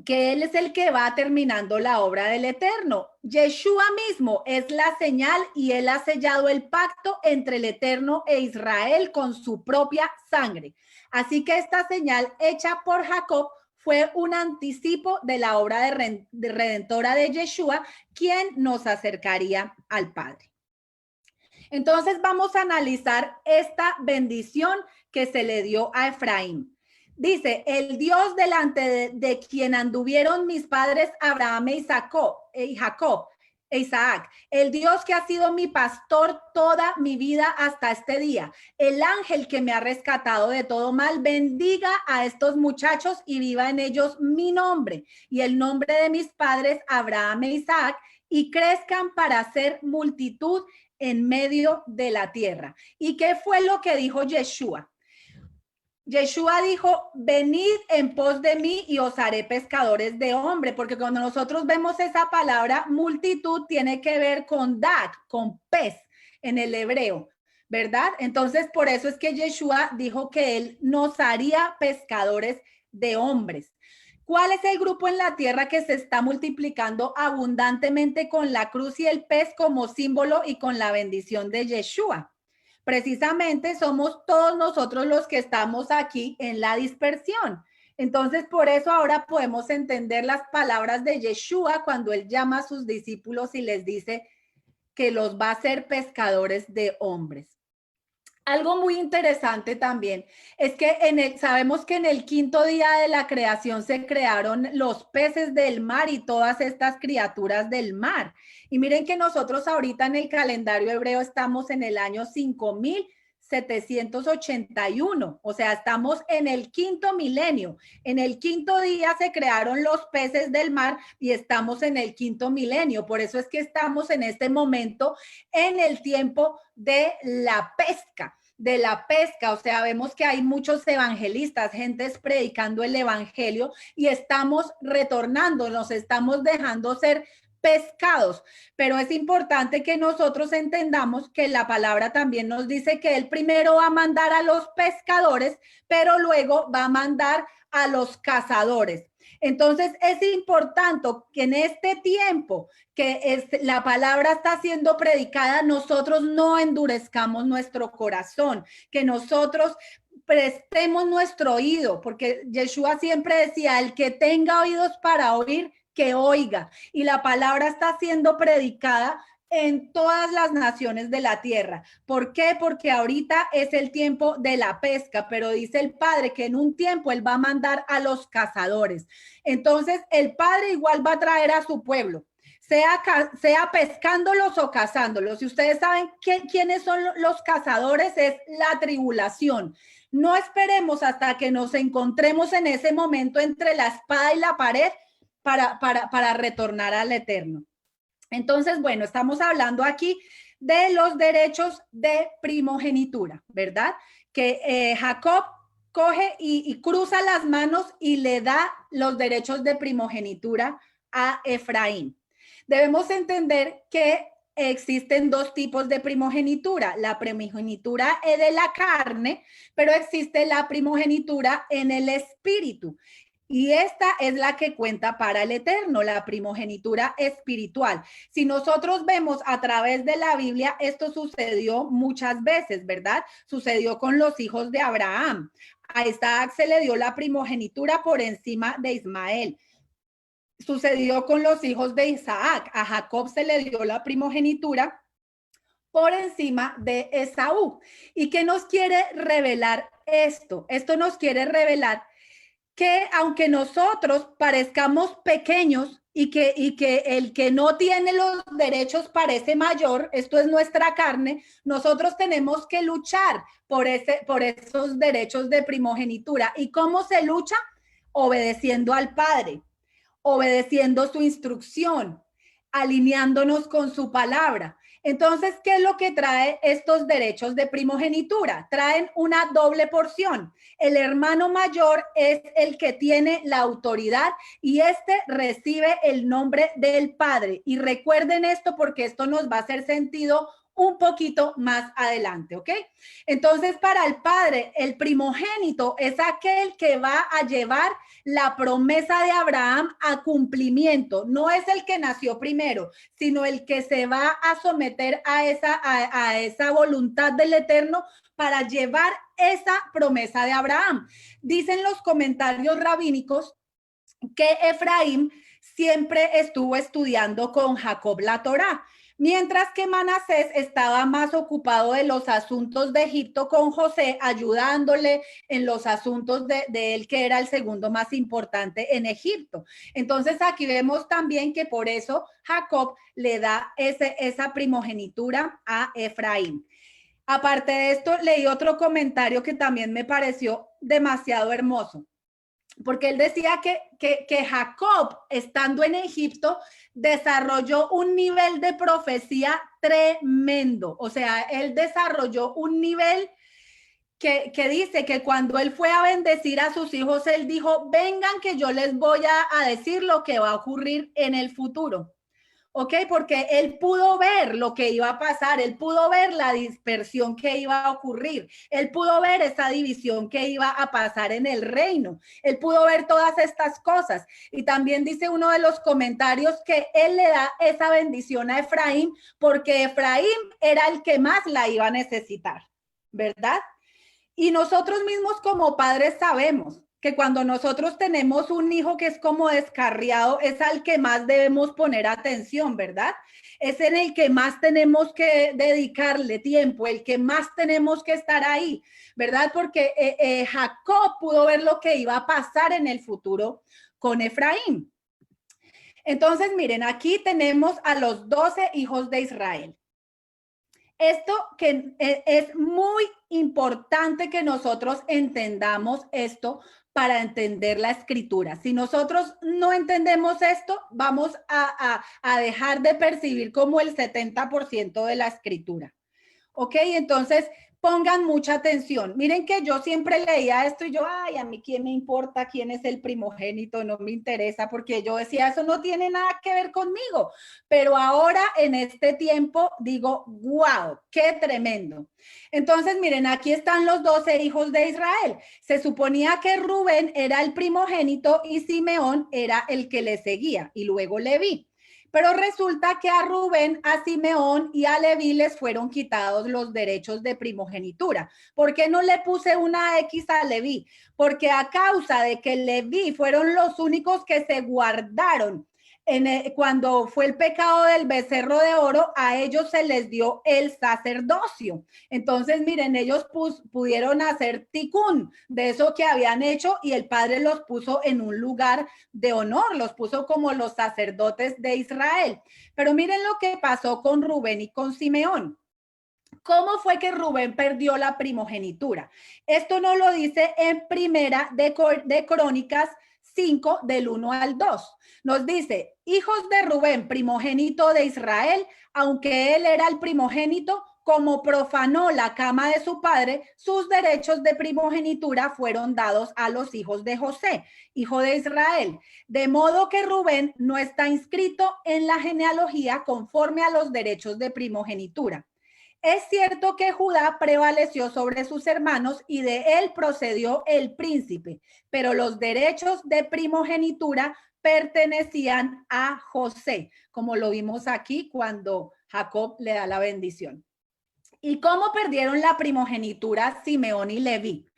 Que Él es el que va terminando la obra del Eterno. Yeshua mismo es la señal y Él ha sellado el pacto entre el Eterno e Israel con su propia sangre. Así que esta señal hecha por Jacob fue un anticipo de la obra redentora de Yeshua, quien nos acercaría al Padre. Entonces vamos a analizar esta bendición que se le dio a Efraín. Dice, el Dios delante de quien anduvieron mis padres Abraham y Jacob e Isaac, el Dios que ha sido mi pastor toda mi vida hasta este día, el ángel que me ha rescatado de todo mal, bendiga a estos muchachos y viva en ellos mi nombre y el nombre de mis padres Abraham e Isaac, y crezcan para ser multitud en medio de la tierra. ¿Y qué fue lo que dijo Yeshua? Yeshua dijo, venid en pos de mí y os haré pescadores de hombre, porque cuando nosotros vemos esa palabra multitud tiene que ver con dat, con pez en el hebreo, ¿verdad? Entonces por eso es que Yeshua dijo que él nos haría pescadores de hombres. ¿Cuál es el grupo en la tierra que se está multiplicando abundantemente con la cruz y el pez como símbolo y con la bendición de Yeshua? Precisamente somos todos nosotros los que estamos aquí en la dispersión. Entonces, por eso ahora podemos entender las palabras de Yeshua cuando él llama a sus discípulos y les dice que los va a hacer pescadores de hombres. Algo muy interesante también es que sabemos que en el quinto día de la creación se crearon los peces del mar y todas estas criaturas del mar. Y miren que nosotros ahorita en el calendario hebreo estamos en el año 5781, o sea, estamos en el quinto milenio. En el quinto día se crearon los peces del mar y estamos en el quinto milenio. Por eso es que estamos en este momento en el tiempo de la pesca. O sea, vemos que hay muchos evangelistas, gentes predicando el evangelio y estamos retornando, nos estamos dejando ser pescados, pero es importante que nosotros entendamos que la palabra también nos dice que él primero va a mandar a los pescadores, pero luego va a mandar a los cazadores. Entonces es importante que en este tiempo que la palabra está siendo predicada, nosotros no endurezcamos nuestro corazón, que nosotros prestemos nuestro oído, porque Yeshua siempre decía, el que tenga oídos para oír, que oiga. Y la palabra está siendo predicada en todas las naciones de la tierra. ¿Por qué? Porque ahorita es el tiempo de la pesca, pero dice el Padre que en un tiempo Él va a mandar a los cazadores. Entonces, el Padre igual va a traer a su pueblo, sea pescándolos o cazándolos. Si ustedes saben quiénes son los cazadores, es la tribulación. No esperemos hasta que nos encontremos en ese momento entre la espada y la pared para retornar al Eterno. Entonces, bueno, estamos hablando aquí de los derechos de primogenitura, ¿verdad? Que Jacob coge y cruza las manos y le da los derechos de primogenitura a Efraín. Debemos entender que existen dos tipos de primogenitura, la primogenitura de la carne, pero existe la primogenitura en el espíritu. y esta es la que cuenta para el Eterno, la primogenitura espiritual. Si nosotros vemos a través de la Biblia, esto sucedió muchas veces, ¿verdad? Sucedió con los hijos de Abraham. A Isaac se le dio la primogenitura por encima de Ismael. Sucedió con los hijos de Isaac. A Jacob se le dio la primogenitura por encima de Esaú. ¿Y qué nos quiere revelar esto? Esto nos quiere revelar que aunque nosotros parezcamos pequeños y que el que no tiene los derechos parece mayor, esto es nuestra carne, nosotros tenemos que luchar por esos derechos de primogenitura. ¿Y cómo se lucha? Obedeciendo al Padre, obedeciendo su instrucción, alineándonos con su palabra. Entonces, ¿qué es lo que trae estos derechos de primogenitura? Traen una doble porción. El hermano mayor es el que tiene la autoridad y este recibe el nombre del Padre. Y recuerden esto porque esto nos va a hacer sentido un poquito más adelante, ¿ok? Entonces, para el Padre, el primogénito es aquel que va a llevar la promesa de Abraham a cumplimiento. No es el que nació primero, sino el que se va a someter a esa voluntad del Eterno para llevar esa promesa de Abraham. Dicen los comentarios rabínicos que Efraín siempre estuvo estudiando con Jacob la Torá, mientras que Manasés estaba más ocupado de los asuntos de Egipto con José, ayudándole en los asuntos de él, que era el segundo más importante en Egipto. Entonces aquí vemos también que por eso Jacob le da esa primogenitura a Efraín. Aparte de esto, leí otro comentario que también me pareció demasiado hermoso, porque él decía que Jacob, estando en Egipto, desarrolló un nivel de profecía tremendo. O sea, él desarrolló un nivel que dice que cuando él fue a bendecir a sus hijos, él dijo, vengan que yo les voy a decir lo que va a ocurrir en el futuro. ¿Ok? Porque él pudo ver lo que iba a pasar, él pudo ver la dispersión que iba a ocurrir, él pudo ver esa división que iba a pasar en el reino, él pudo ver todas estas cosas. Y también dice uno de los comentarios que él le da esa bendición a Efraín porque Efraín era el que más la iba a necesitar, ¿verdad? Y nosotros mismos como padres sabemos que cuando nosotros tenemos un hijo que es como descarriado, es al que más debemos poner atención, ¿verdad? Es en el que más tenemos que dedicarle tiempo, el que más tenemos que estar ahí, ¿verdad? Porque Jacob pudo ver lo que iba a pasar en el futuro con Efraín. Entonces, miren, aquí tenemos a los 12 hijos de Israel. Esto que es muy importante que nosotros entendamos esto para entender la escritura. Si nosotros no entendemos esto, vamos a dejar de percibir como el 70% de la escritura. ¿Ok? Entonces, pongan mucha atención. Miren que yo siempre leía esto y yo, ay, a mí quién me importa quién es el primogénito, no me interesa, porque yo decía, eso no tiene nada que ver conmigo. Pero ahora en este tiempo digo, wow, qué tremendo. Entonces, miren, aquí están los 12 hijos de Israel. Se suponía que Rubén era el primogénito y Simeón era el que le seguía y luego Leví. Pero resulta que a Rubén, a Simeón y a Leví les fueron quitados los derechos de primogenitura. ¿Por qué no le puse una X a Leví? Porque a causa de que Leví fueron los únicos que se guardaron cuando fue el pecado del becerro de oro, a ellos se les dio el sacerdocio. Entonces, miren, ellos pudieron hacer ticún de eso que habían hecho y el Padre los puso en un lugar de honor, los puso como los sacerdotes de Israel. Pero miren lo que pasó con Rubén y con Simeón. ¿Cómo fue que Rubén perdió la primogenitura? Esto nos lo dice en Primera de Crónicas 5, del 1 al 2. Nos dice, hijos de Rubén, primogénito de Israel, aunque él era el primogénito, como profanó la cama de su padre, sus derechos de primogenitura fueron dados a los hijos de José, hijo de Israel. De modo que Rubén no está inscrito en la genealogía conforme a los derechos de primogenitura. Es cierto que Judá prevaleció sobre sus hermanos y de él procedió el príncipe, pero los derechos de primogenitura pertenecían a José, como lo vimos aquí cuando Jacob le da la bendición. ¿Y cómo perdieron la primogenitura Simeón y Leví?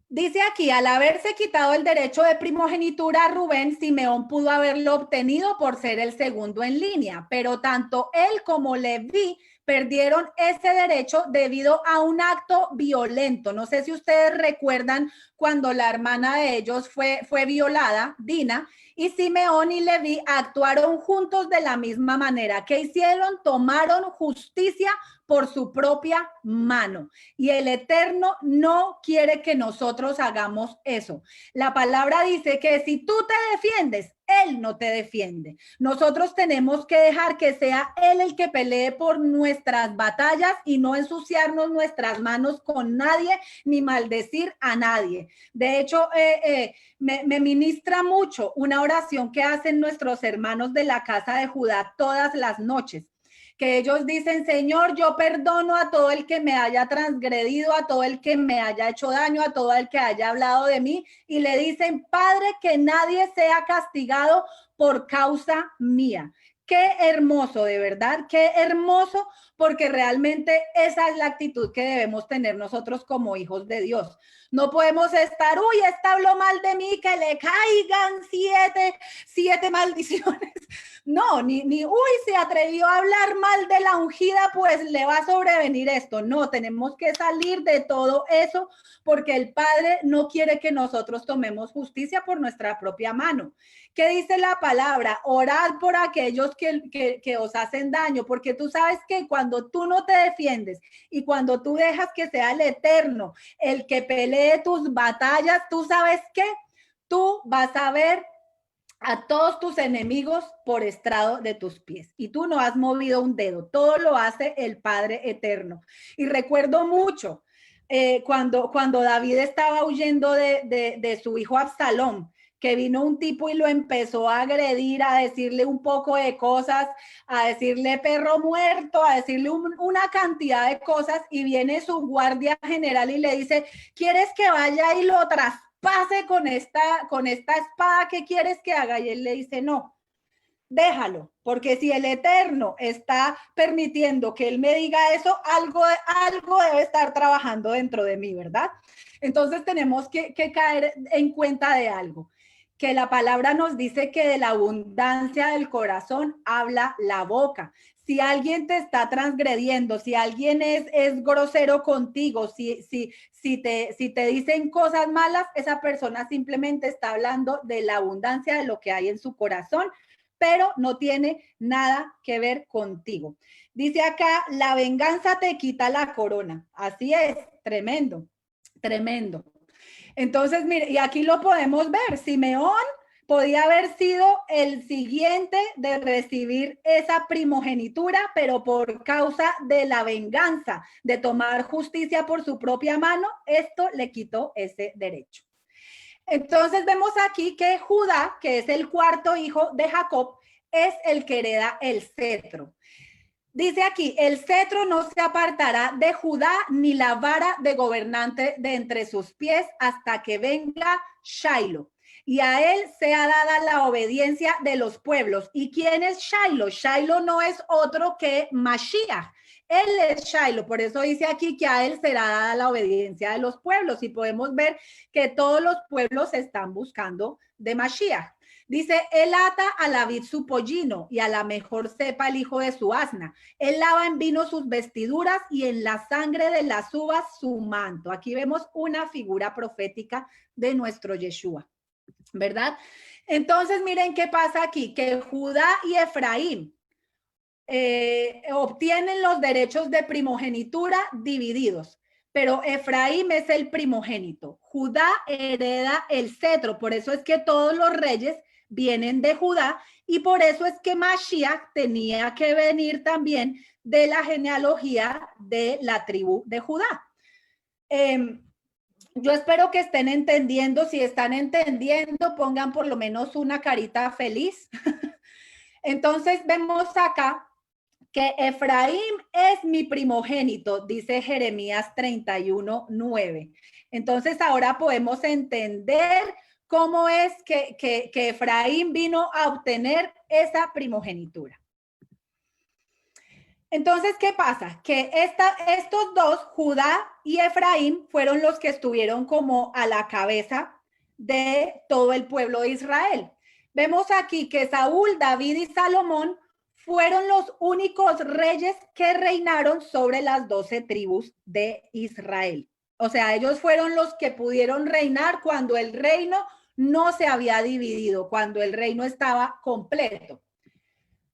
Dice aquí, al haberse quitado el derecho de primogenitura a Rubén, Simeón pudo haberlo obtenido por ser el segundo en línea, pero tanto él como Leví perdieron ese derecho debido a un acto violento. No sé si ustedes recuerdan cuando la hermana de ellos fue violada, Dina, y Simeón y Leví actuaron juntos de la misma manera. ¿Qué hicieron? Tomaron justicia por su propia mano. Y el Eterno no quiere que nosotros hagamos eso. La palabra dice que si tú te defiendes, Él no te defiende. Nosotros tenemos que dejar que sea Él el que pelee por nuestras batallas y no ensuciarnos nuestras manos con nadie ni maldecir a nadie. De hecho, me ministra mucho una oración que hacen nuestros hermanos de la casa de Judá todas las noches, que ellos dicen: Señor, yo perdono a todo el que me haya transgredido, a todo el que me haya hecho daño, a todo el que haya hablado de mí, y le dicen: Padre, que nadie sea castigado por causa mía. Qué hermoso, de verdad, qué hermoso, porque realmente esa es la actitud que debemos tener nosotros como hijos de Dios. No podemos estar, uy, esta habló mal de mí, que le caigan siete maldiciones. No, uy, se atrevió a hablar mal de la ungida, pues le va a sobrevenir esto. No, tenemos que salir de todo eso porque el Padre no quiere que nosotros tomemos justicia por nuestra propia mano. ¿Qué dice la palabra? Orad por aquellos que os hacen daño, porque tú sabes que cuando tú no te defiendes y cuando tú dejas que sea el Eterno el que pelee tus batallas, tú sabes que tú vas a ver a todos tus enemigos por estrado de tus pies. Y tú no has movido un dedo, todo lo hace el Padre Eterno. Y recuerdo mucho cuando David estaba huyendo de su hijo Absalón, que vino un tipo y lo empezó a agredir, a decirle un poco de cosas, a decirle perro muerto, a decirle una cantidad de cosas, y viene su guardia general y le dice: ¿quieres que vaya y lo traspase con esta espada? ¿Qué quieres que haga? Y él le dice: no, déjalo, porque si el Eterno está permitiendo que él me diga eso, algo debe estar trabajando dentro de mí, ¿verdad? Entonces tenemos que caer en cuenta de algo, que la palabra nos dice que de la abundancia del corazón habla la boca. Si alguien te está transgrediendo, si alguien es grosero contigo, si te dicen cosas malas, esa persona simplemente está hablando de la abundancia de lo que hay en su corazón, pero no tiene nada que ver contigo. Dice acá: la venganza te quita la corona. Así es, tremendo, tremendo. Entonces, mire, y aquí lo podemos ver, Simeón podía haber sido el siguiente de recibir esa primogenitura, pero por causa de la venganza, de tomar justicia por su propia mano, esto le quitó ese derecho. Entonces vemos aquí que Judá, que es el cuarto hijo de Jacob, es el que hereda el cetro. Dice aquí: el cetro no se apartará de Judá, ni la vara de gobernante de entre sus pies, hasta que venga Shiloh, y a él sea dada la obediencia de los pueblos. ¿Y quién es Shiloh? Shiloh no es otro que Mashiach. Él es Shiloh, por eso dice aquí que a él será dada la obediencia de los pueblos, y podemos ver que todos los pueblos están buscando de Mashiach. Dice: él ata a la vid su pollino, y a la mejor cepa el hijo de su asna. Él lava en vino sus vestiduras, y en la sangre de las uvas su manto. Aquí vemos una figura profética de nuestro Yeshua, ¿verdad? Entonces, miren qué pasa aquí, que Judá y Efraín obtienen los derechos de primogenitura divididos, pero Efraín es el primogénito. Judá hereda el cetro, por eso es que todos los reyes vienen de Judá, y por eso es que Mashiach tenía que venir también de la genealogía de la tribu de Judá. Yo espero que estén entendiendo. Si están entendiendo, pongan por lo menos una carita feliz. Entonces vemos acá que Efraín es mi primogénito, dice Jeremías 31:9. Entonces ahora podemos entender cómo es que Efraín vino a obtener esa primogenitura. Entonces, ¿qué pasa? Que estos dos, Judá y Efraín, fueron los que estuvieron como a la cabeza de todo el pueblo de Israel. Vemos aquí que Saúl, David y Salomón fueron los únicos reyes que reinaron sobre las 12 tribus de Israel. O sea, ellos fueron los que pudieron reinar cuando el reino no se había dividido, cuando el reino estaba completo.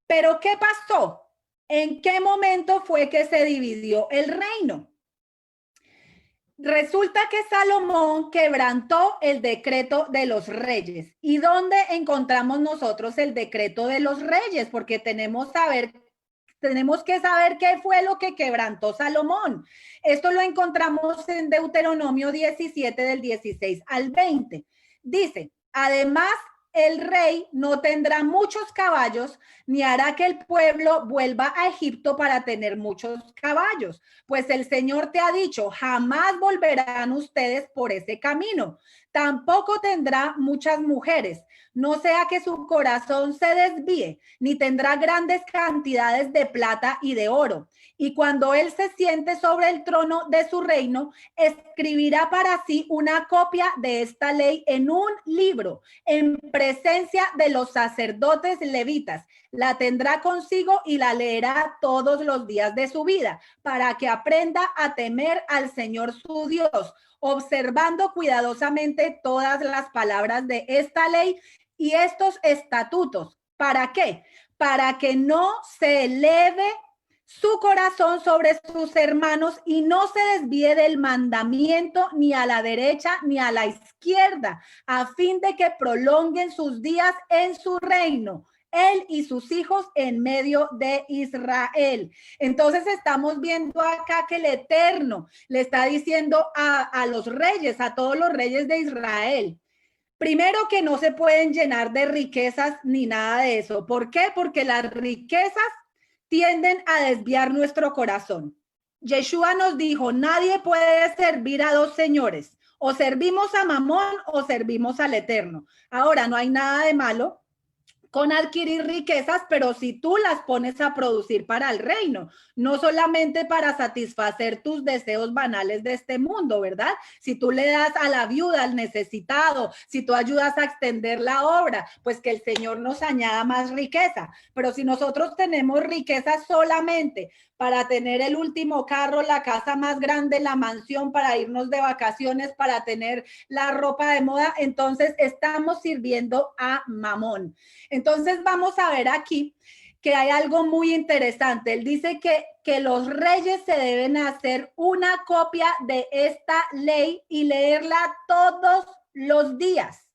Pero ¿qué pasó? ¿En qué momento fue que se dividió el reino? Resulta que Salomón quebrantó el decreto de los reyes. ¿Y dónde encontramos nosotros el decreto de los reyes? Porque tenemos que saber qué fue lo que quebrantó Salomón. Esto lo encontramos en Deuteronomio 17 del 16 al 20. Dice, además, el rey no tendrá muchos caballos, ni hará que el pueblo vuelva a Egipto para tener muchos caballos, pues el Señor te ha dicho, jamás volverán ustedes por ese camino. Tampoco tendrá muchas mujeres, no sea que su corazón se desvíe, ni tendrá grandes cantidades de plata y de oro. Y cuando él se siente sobre el trono de su reino, escribirá para sí una copia de esta ley en un libro, en presencia de los sacerdotes levitas. La tendrá consigo y la leerá todos los días de su vida, para que aprenda a temer al Señor su Dios, observando cuidadosamente todas las palabras de esta ley y estos estatutos. ¿Para qué? Para que no se eleve su corazón sobre sus hermanos y no se desvíe del mandamiento ni a la derecha ni a la izquierda, a fin de que prolonguen sus días en su reino, él y sus hijos en medio de Israel. Entonces estamos viendo acá que el Eterno le está diciendo a los reyes, a todos los reyes de Israel, primero que no se pueden llenar de riquezas ni nada de eso. ¿Por qué? Porque las riquezas tienden a desviar nuestro corazón. Yeshua nos dijo, nadie puede servir a dos señores. O servimos a Mamón o servimos al Eterno. Ahora, no hay nada de malo con adquirir riquezas, pero si tú las pones a producir para el reino, no solamente para satisfacer tus deseos banales de este mundo, ¿verdad? Si tú le das a la viuda, al necesitado, si tú ayudas a extender la obra, pues que el Señor nos añada más riqueza. Pero si nosotros tenemos riqueza solamente para tener el último carro, la casa más grande, la mansión, para irnos de vacaciones, para tener la ropa de moda, entonces estamos sirviendo a Mamón. Entonces vamos a ver aquí que hay algo muy interesante. Él dice que los reyes se deben hacer una copia de esta ley y leerla todos los días,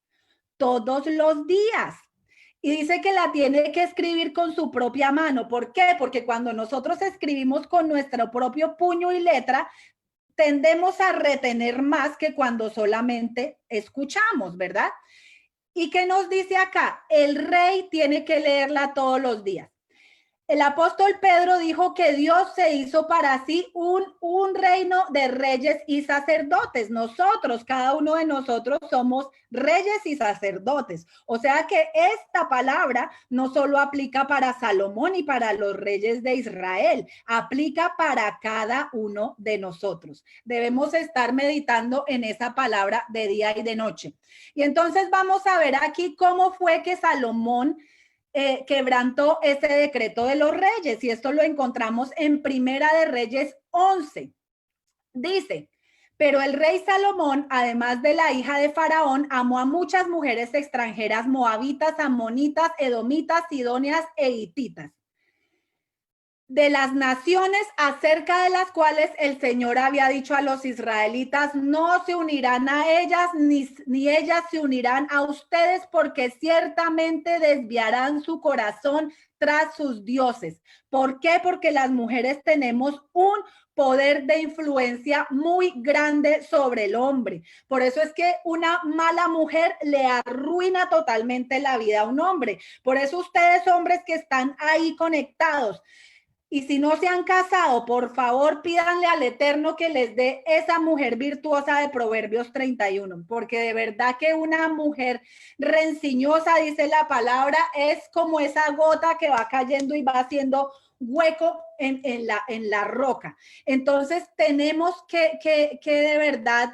todos los días. Y dice que la tiene que escribir con su propia mano. ¿Por qué? Porque cuando nosotros escribimos con nuestro propio puño y letra, tendemos a retener más que cuando solamente escuchamos, ¿verdad? ¿Y qué nos dice acá? El rey tiene que leerla todos los días. El apóstol Pedro dijo que Dios se hizo para sí un reino de reyes y sacerdotes. Nosotros, cada uno de nosotros somos reyes y sacerdotes. O sea que esta palabra no solo aplica para Salomón y para los reyes de Israel, aplica para cada uno de nosotros. Debemos estar meditando en esa palabra de día y de noche. Y entonces vamos a ver aquí cómo fue que Salomón quebrantó ese decreto de los reyes, y esto lo encontramos en Primera de Reyes 11. Dice, pero el rey Salomón, además de la hija de Faraón, amó a muchas mujeres extranjeras, moabitas, amonitas, edomitas, sidonias e hititas, de las naciones acerca de las cuales el Señor había dicho a los israelitas, no se unirán a ellas, ni ellas se unirán a ustedes, porque ciertamente desviarán su corazón tras sus dioses. ¿Por qué? Porque las mujeres tenemos un poder de influencia muy grande sobre el hombre. Por eso es que una mala mujer le arruina totalmente la vida a un hombre. Por eso ustedes, hombres que están ahí conectados, Y si no se han casado, por favor pídanle al Eterno que les dé esa mujer virtuosa de Proverbios 31, porque de verdad que una mujer rencillosa, dice la palabra, es como esa gota que va cayendo y va haciendo hueco en la roca. Entonces tenemos que de verdad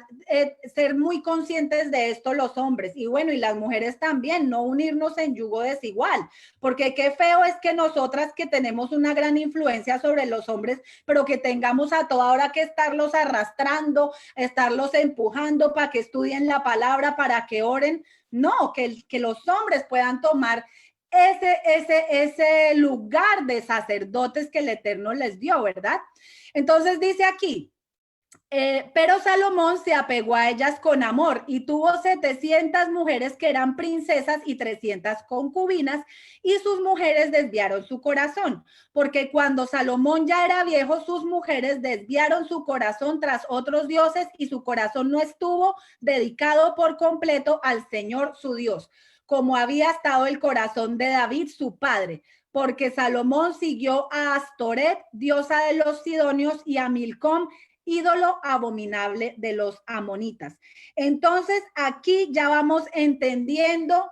ser muy conscientes de esto los hombres y bueno, y las mujeres también, no unirnos en yugo desigual, porque qué feo es que nosotras que tenemos una gran influencia sobre los hombres, pero que tengamos a toda hora que estarlos arrastrando, estarlos empujando para que estudien la palabra, para que oren. No, que los hombres puedan tomar ese lugar de sacerdotes que el Eterno les dio, ¿verdad? Entonces dice aquí, pero Salomón se apegó a ellas con amor y tuvo 700 mujeres que eran princesas y 300 concubinas, y sus mujeres desviaron su corazón, porque cuando Salomón ya era viejo, sus mujeres desviaron su corazón tras otros dioses y su corazón no estuvo dedicado por completo al Señor su Dios, como había estado el corazón de David su padre, porque Salomón siguió a Astoret, diosa de los sidonios, y a Milcom, ídolo abominable de los amonitas. Entonces, aquí ya vamos entendiendo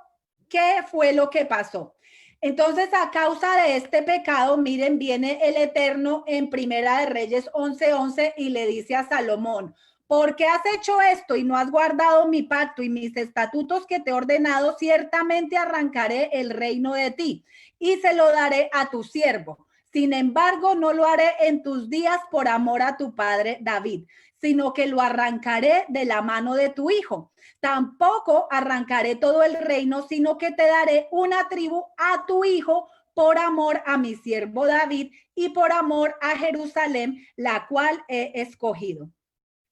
qué fue lo que pasó. Entonces, a causa de este pecado, miren, viene el Eterno en Primera de Reyes 11:11 y le dice a Salomón, ¿por qué has hecho esto y no has guardado mi pacto y mis estatutos que te he ordenado? Ciertamente arrancaré el reino de ti y se lo daré a tu siervo. Sin embargo, no lo haré en tus días por amor a tu padre David, sino que lo arrancaré de la mano de tu hijo. Tampoco arrancaré todo el reino, sino que te daré una tribu a tu hijo por amor a mi siervo David y por amor a Jerusalén, la cual he escogido.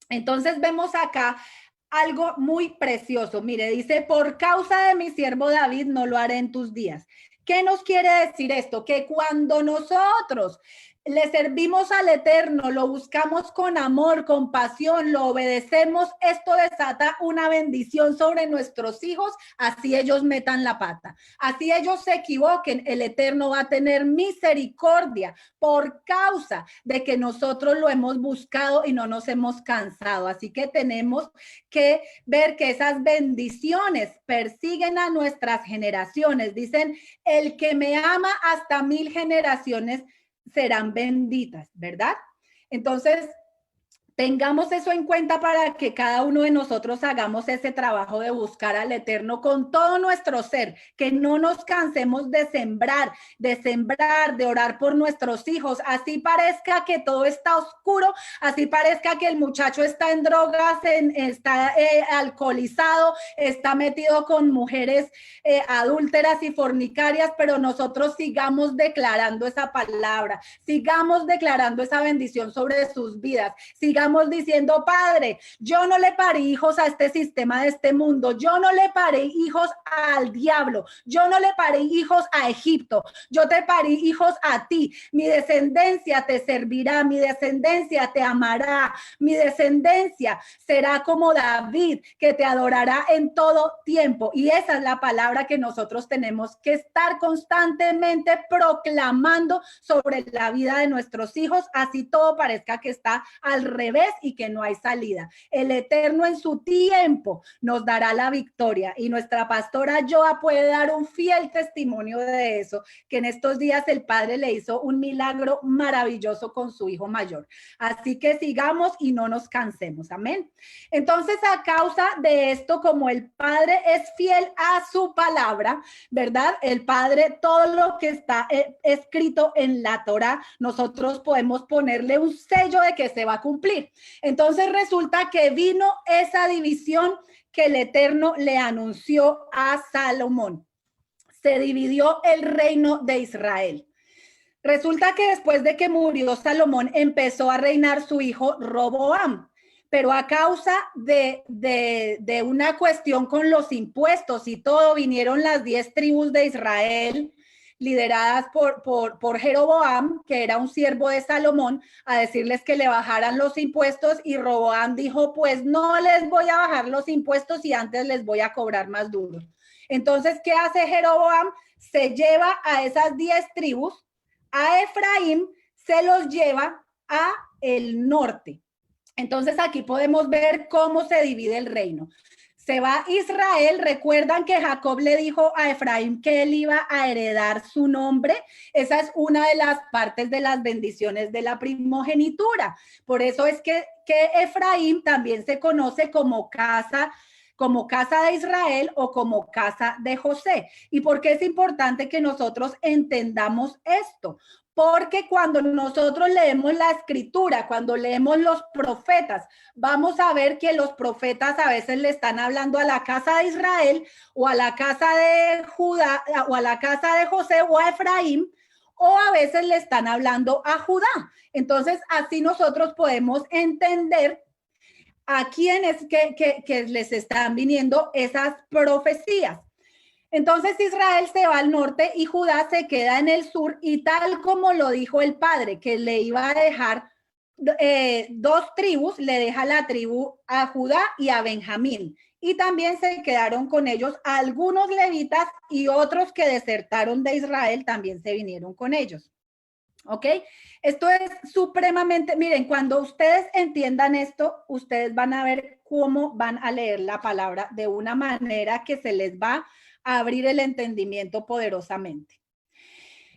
Entonces vemos acá algo muy precioso. Mire, dice, por causa de mi siervo David no lo haré en tus días. ¿Qué nos quiere decir esto? Que cuando nosotros le servimos al Eterno, lo buscamos con amor, con pasión, lo obedecemos, esto desata una bendición sobre nuestros hijos, así ellos metan la pata, así ellos se equivoquen, el Eterno va a tener misericordia por causa de que nosotros lo hemos buscado y no nos hemos cansado. Así que tenemos que ver que esas bendiciones persiguen a nuestras generaciones. Dicen, el que me ama hasta 1000 generaciones serán benditas, ¿verdad? Entonces, tengamos eso en cuenta para que cada uno de nosotros hagamos ese trabajo de buscar al Eterno con todo nuestro ser, que no nos cansemos de sembrar, de orar por nuestros hijos, así parezca que todo está oscuro, así parezca que el muchacho está en drogas, está alcoholizado, está metido con mujeres adúlteras y fornicarias, pero nosotros sigamos declarando esa palabra, sigamos declarando esa bendición sobre sus vidas, sigamos diciendo, Padre, yo no le paré hijos a este sistema de este mundo, yo no le paré hijos al diablo, yo no le paré hijos a Egipto, yo te paré hijos a ti, mi descendencia te servirá, mi descendencia te amará, mi descendencia será como David, que te adorará en todo tiempo. Y esa es la palabra que nosotros tenemos que estar constantemente proclamando sobre la vida de nuestros hijos, así todo parezca que está al revés y que no hay salida. El Eterno en su tiempo nos dará la victoria y nuestra pastora Joa puede dar un fiel testimonio de eso, que en estos días el Padre le hizo un milagro maravilloso con su hijo mayor. Así que sigamos y no nos cansemos. Amén. Entonces, a causa de esto, como el Padre es fiel a su palabra, ¿verdad? El Padre, todo lo que está escrito en la Torá, nosotros podemos ponerle un sello de que se va a cumplir. Entonces resulta que vino esa división que el Eterno le anunció a Salomón. Se dividió el reino de Israel. Resulta que después de que murió Salomón, empezó a reinar su hijo Roboam, pero a causa de una cuestión con los impuestos y todo, vinieron las 10 tribus de Israel, lideradas por Jeroboam, que era un siervo de Salomón, a decirles que le bajaran los impuestos, y Roboam dijo, pues no les voy a bajar los impuestos y antes les voy a cobrar más duro. Entonces, ¿qué hace Jeroboam? Se lleva a esas 10 tribus, a Efraín se los lleva a el norte. Entonces aquí podemos ver cómo se divide el reino. Se va Israel, recuerdan que Jacob le dijo a Efraín que él iba a heredar su nombre. Esa es una de las partes de las bendiciones de la primogenitura. Por eso es que Efraín también se conoce como casa de Israel o como casa de José. ¿Y por qué es importante que nosotros entendamos esto? Porque cuando nosotros leemos la escritura, cuando leemos los profetas, vamos a ver que los profetas a veces le están hablando a la casa de Israel o a la casa de Judá o a la casa de José o a Efraín, o a veces le están hablando a Judá. Entonces, así nosotros podemos entender a quiénes que les están viniendo esas profecías. Entonces Israel se va al norte y Judá se queda en el sur, y tal como lo dijo el padre, que le iba a dejar dos tribus, le deja la tribu a Judá y a Benjamín. Y también se quedaron con ellos algunos levitas, y otros que desertaron de Israel también se vinieron con ellos. ¿Ok? Esto es supremamente, miren, cuando ustedes entiendan esto, ustedes van a ver cómo van a leer la palabra de una manera que se les va a abrir el entendimiento poderosamente.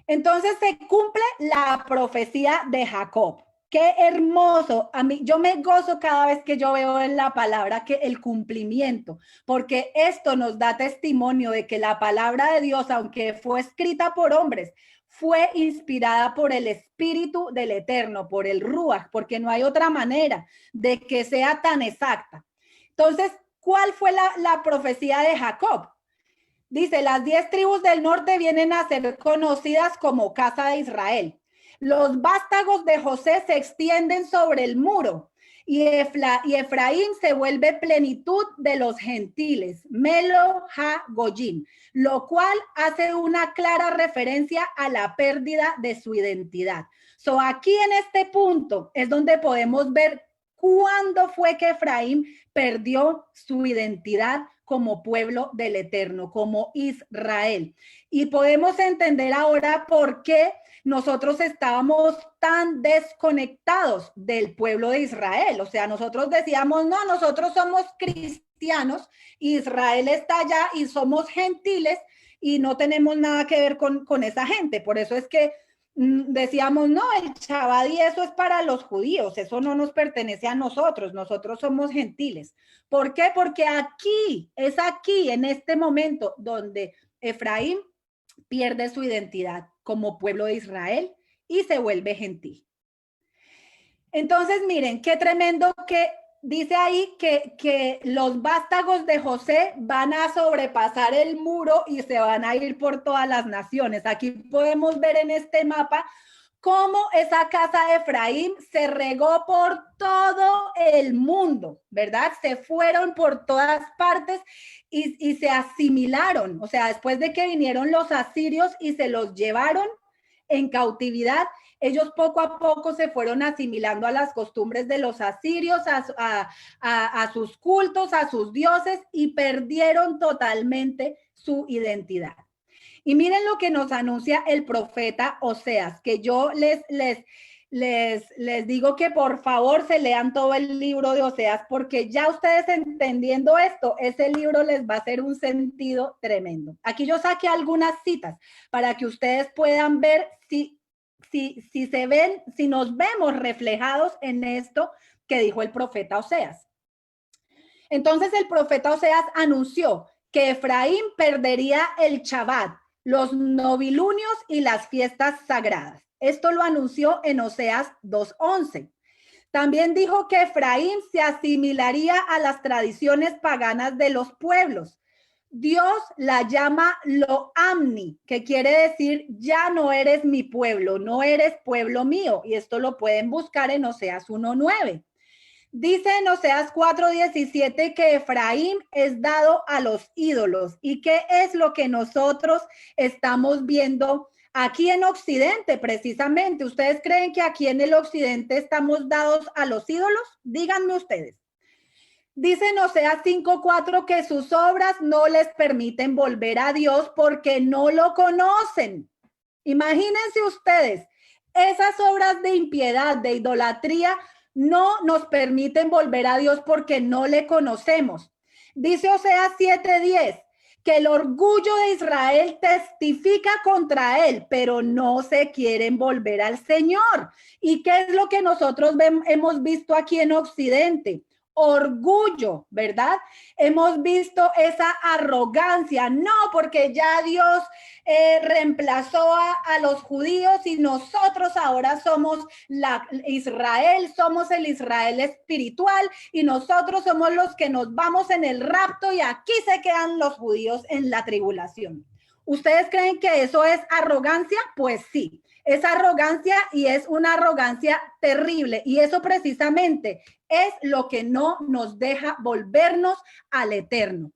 Entonces se cumple la profecía de Jacob. Qué hermoso. A mí, yo me gozo cada vez que yo veo en la palabra que el cumplimiento, porque esto nos da testimonio de que la palabra de Dios, aunque fue escrita por hombres, fue inspirada por el Espíritu del Eterno, por el Ruach, porque no hay otra manera de que sea tan exacta. Entonces, ¿cuál fue la profecía de Jacob? Dice, las 10 tribus del norte vienen a ser conocidas como casa de Israel. Los vástagos de José se extienden sobre el muro, y Efraín se vuelve plenitud de los gentiles, Melo Ha Goyim, lo cual hace una clara referencia a la pérdida de su identidad. So, aquí en este punto es donde podemos ver cuándo fue que Efraín perdió su identidad como pueblo del Eterno, como Israel. Y podemos entender ahora por qué nosotros estábamos tan desconectados del pueblo de Israel. O sea, nosotros decíamos, no, nosotros somos cristianos, Israel está allá y somos gentiles y no tenemos nada que ver con esa gente. Por eso es que decíamos, no, el Shabbat y eso es para los judíos, eso no nos pertenece a nosotros, nosotros somos gentiles. ¿Por qué? Porque es aquí, en este momento, donde Efraín pierde su identidad como pueblo de Israel y se vuelve gentil. Entonces, miren, qué tremendo que dice ahí que los vástagos de José van a sobrepasar el muro y se van a ir por todas las naciones. Aquí podemos ver en este mapa cómo esa casa de Efraín se regó por todo el mundo, ¿verdad? Se fueron por todas partes y se asimilaron. O sea, después de que vinieron los asirios y se los llevaron en cautividad, ellos poco a poco se fueron asimilando a las costumbres de los asirios, a sus cultos, a sus dioses, y perdieron totalmente su identidad. Y miren lo que nos anuncia el profeta Oseas, que yo les digo que por favor se lean todo el libro de Oseas, porque ya ustedes entendiendo esto, ese libro les va a hacer un sentido tremendo. Aquí yo saqué algunas citas para que ustedes puedan ver si nos vemos reflejados en esto que dijo el profeta Oseas. Entonces el profeta Oseas anunció que Efraín perdería el Shabbat, los novilunios y las fiestas sagradas. Esto lo anunció en Oseas 2:11. También dijo que Efraín se asimilaría a las tradiciones paganas de los pueblos. Dios la llama Lo Amni, que quiere decir ya no eres mi pueblo, no eres pueblo mío. Y esto lo pueden buscar en Oseas 1:9. Dice en Oseas 4:17 que Efraín es dado a los ídolos. ¿Y qué es lo que nosotros estamos viendo aquí en Occidente precisamente? ¿Ustedes creen que aquí en el Occidente estamos dados a los ídolos? Díganme ustedes. Dice en Oseas 5:4 que sus obras no les permiten volver a Dios porque no lo conocen. Imagínense ustedes, esas obras de impiedad, de idolatría, no nos permiten volver a Dios porque no le conocemos. Dice Oseas 7:10 que el orgullo de Israel testifica contra él, pero no se quieren volver al Señor. ¿Y qué es lo que nosotros hemos visto aquí en Occidente? Orgullo, ¿verdad? Hemos visto esa arrogancia, no, porque ya Dios reemplazó a los judíos y nosotros ahora somos Israel, somos el Israel espiritual y nosotros somos los que nos vamos en el rapto y aquí se quedan los judíos en la tribulación. ¿Ustedes creen que eso es arrogancia? Pues sí, es arrogancia y es una arrogancia terrible y eso precisamente es lo que no nos deja volvernos al eterno.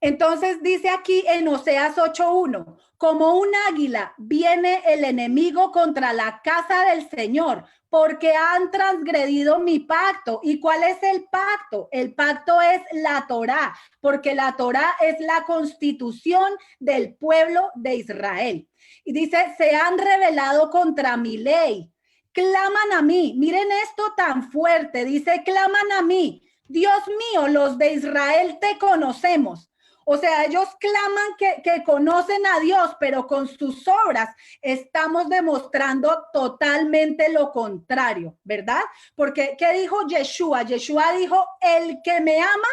Entonces dice aquí en Oseas 8:1, como un águila viene el enemigo contra la casa del Señor, porque han transgredido mi pacto. ¿Y cuál es el pacto? El pacto es la Torá, porque la Torá es la constitución del pueblo de Israel. Y dice, se han rebelado contra mi ley. Claman a mí. Miren esto tan fuerte. Dice, claman a mí. Dios mío, los de Israel te conocemos. O sea, ellos claman que conocen a Dios, pero con sus obras estamos demostrando totalmente lo contrario, ¿verdad? Porque, ¿qué dijo Yeshua? Yeshua dijo, el que me ama,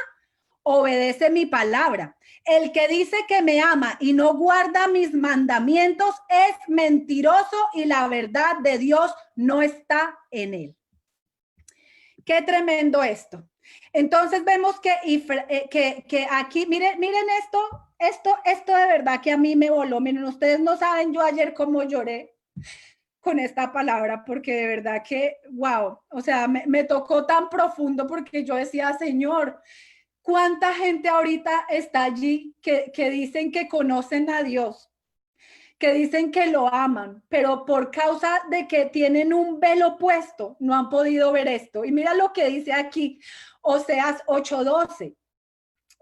obedece mi palabra. El que dice que me ama y no guarda mis mandamientos es mentiroso y la verdad de Dios no está en él. Qué tremendo esto. Entonces vemos que aquí, miren esto de verdad que a mí me voló. Miren, ustedes no saben yo ayer cómo lloré con esta palabra, porque de verdad que, wow, o sea, me tocó tan profundo porque yo decía, Señor, ¿cuánta gente ahorita está allí que dicen que conocen a Dios? Que dicen que lo aman, pero por causa de que tienen un velo puesto, no han podido ver esto. Y mira lo que dice aquí, Oseas 8:12.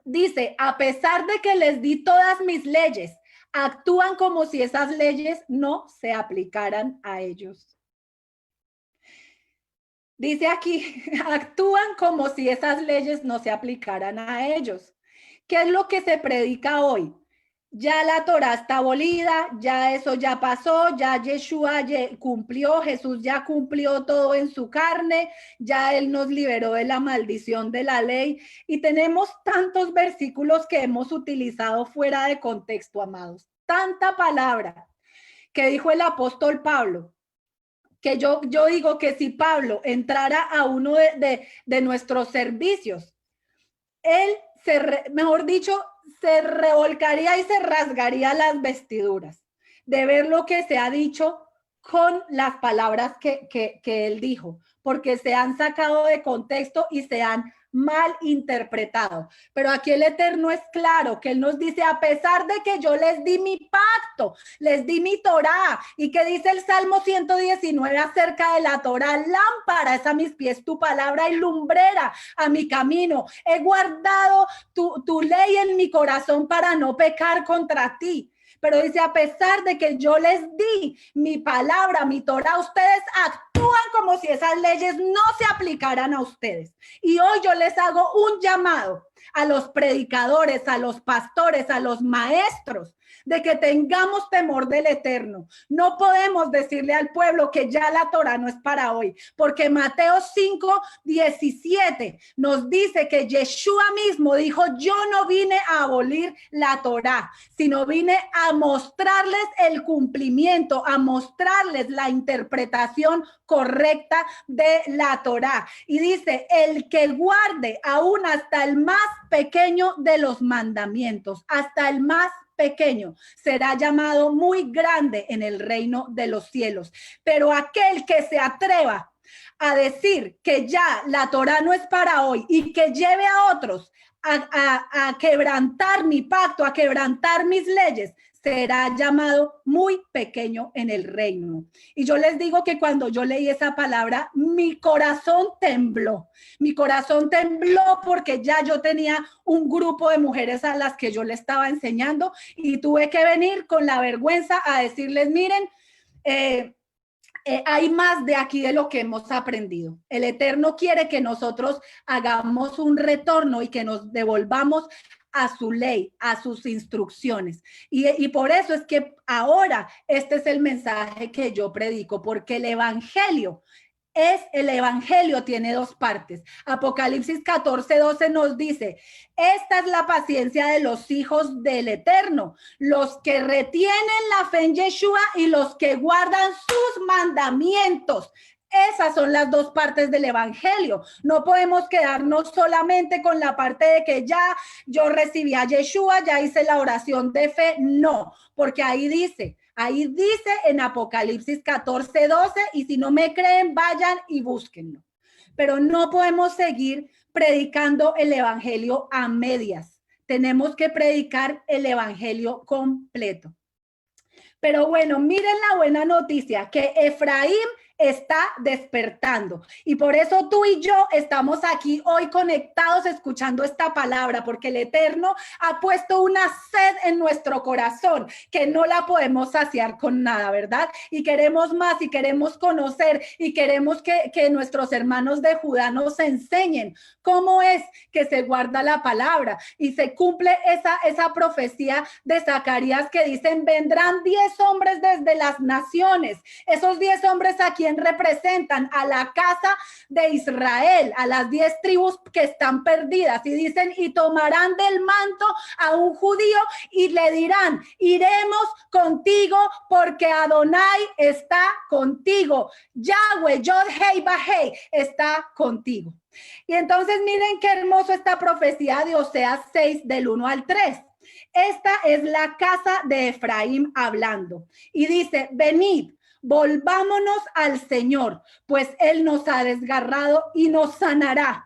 Dice, a pesar de que les di todas mis leyes, actúan como si esas leyes no se aplicaran a ellos. Dice aquí, actúan como si esas leyes no se aplicaran a ellos. ¿Qué es lo que se predica hoy? Ya la Torá está abolida, ya eso ya pasó, ya Yeshua cumplió, Jesús ya cumplió todo en su carne, ya Él nos liberó de la maldición de la ley y tenemos tantos versículos que hemos utilizado fuera de contexto, amados. Tanta palabra que dijo el apóstol Pablo, que yo digo que si Pablo entrara a uno de nuestros servicios, él mejor dicho, se revolcaría y se rasgaría las vestiduras de ver lo que se ha dicho con las palabras que él dijo, porque se han sacado de contexto y se han mal interpretado. Pero aquí el Eterno es claro, que Él nos dice, a pesar de que yo les di mi pacto, les di mi Torá, y que dice el Salmo 119 acerca de la Torá, lámpara es a mis pies tu palabra y lumbrera a mi camino. He guardado tu ley en mi corazón para no pecar contra ti. Pero dice, a pesar de que yo les di mi palabra, mi Torá, ustedes actúan como si esas leyes no se aplicaran a ustedes. Y hoy yo les hago un llamado a los predicadores, a los pastores, a los maestros, de que tengamos temor del Eterno. No podemos decirle al pueblo que ya la Torá no es para hoy, porque Mateo 5:17 nos dice que Yeshua mismo dijo, yo no vine a abolir la Torá, sino vine a mostrarles el cumplimiento, a mostrarles la interpretación correcta de la Torá. Y dice, el que guarde aún hasta el más pequeño de los mandamientos, hasta el más pequeño, será llamado muy grande en el reino de los cielos. Pero aquel que se atreva a decir que ya la Torá no es para hoy y que lleve a otros a quebrantar mi pacto, a quebrantar mis leyes, será llamado muy pequeño en el reino. Y yo les digo que cuando yo leí esa palabra, mi corazón tembló. Mi corazón tembló porque ya yo tenía un grupo de mujeres a las que yo le estaba enseñando y tuve que venir con la vergüenza a decirles, miren, hay más de aquí de lo que hemos aprendido. El Eterno quiere que nosotros hagamos un retorno y que nos devolvamos a su ley, a sus instrucciones. Y por eso es que ahora este es el mensaje que yo predico, porque el evangelio tiene dos partes. Apocalipsis 14:12 nos dice, esta es la paciencia de los hijos del Eterno, los que retienen la fe en Yeshua y los que guardan sus mandamientos. Esas son las dos partes del evangelio. No podemos quedarnos solamente con la parte de que ya yo recibí a Yeshua, ya hice la oración de fe. No, porque ahí dice en Apocalipsis 14:12, y si no me creen, vayan y búsquenlo. Pero no podemos seguir predicando el evangelio a medias. Tenemos que predicar el evangelio completo. Pero bueno, miren la buena noticia, que Efraín está despertando. Y por eso tú y yo estamos aquí hoy conectados escuchando esta palabra, porque el Eterno ha puesto una sed en nuestro corazón que no la podemos saciar con nada, ¿verdad? Y queremos más y queremos conocer y queremos que nuestros hermanos de Judá nos enseñen cómo es que se guarda la palabra y se cumple esa profecía de Zacarías que dicen, vendrán 10 hombres desde las naciones. Esos 10 hombres aquí representan a la casa de Israel, a las 10 tribus que están perdidas, y dicen, y tomarán del manto a un judío y le dirán, iremos contigo porque Adonai está contigo, Yahweh, Yod Hei Bahei está contigo. Y entonces miren qué hermoso esta profecía de Oseas 6 del 1 al 3. Esta es la casa de Efraín hablando y dice, venid, volvámonos al Señor, pues Él nos ha desgarrado y nos sanará.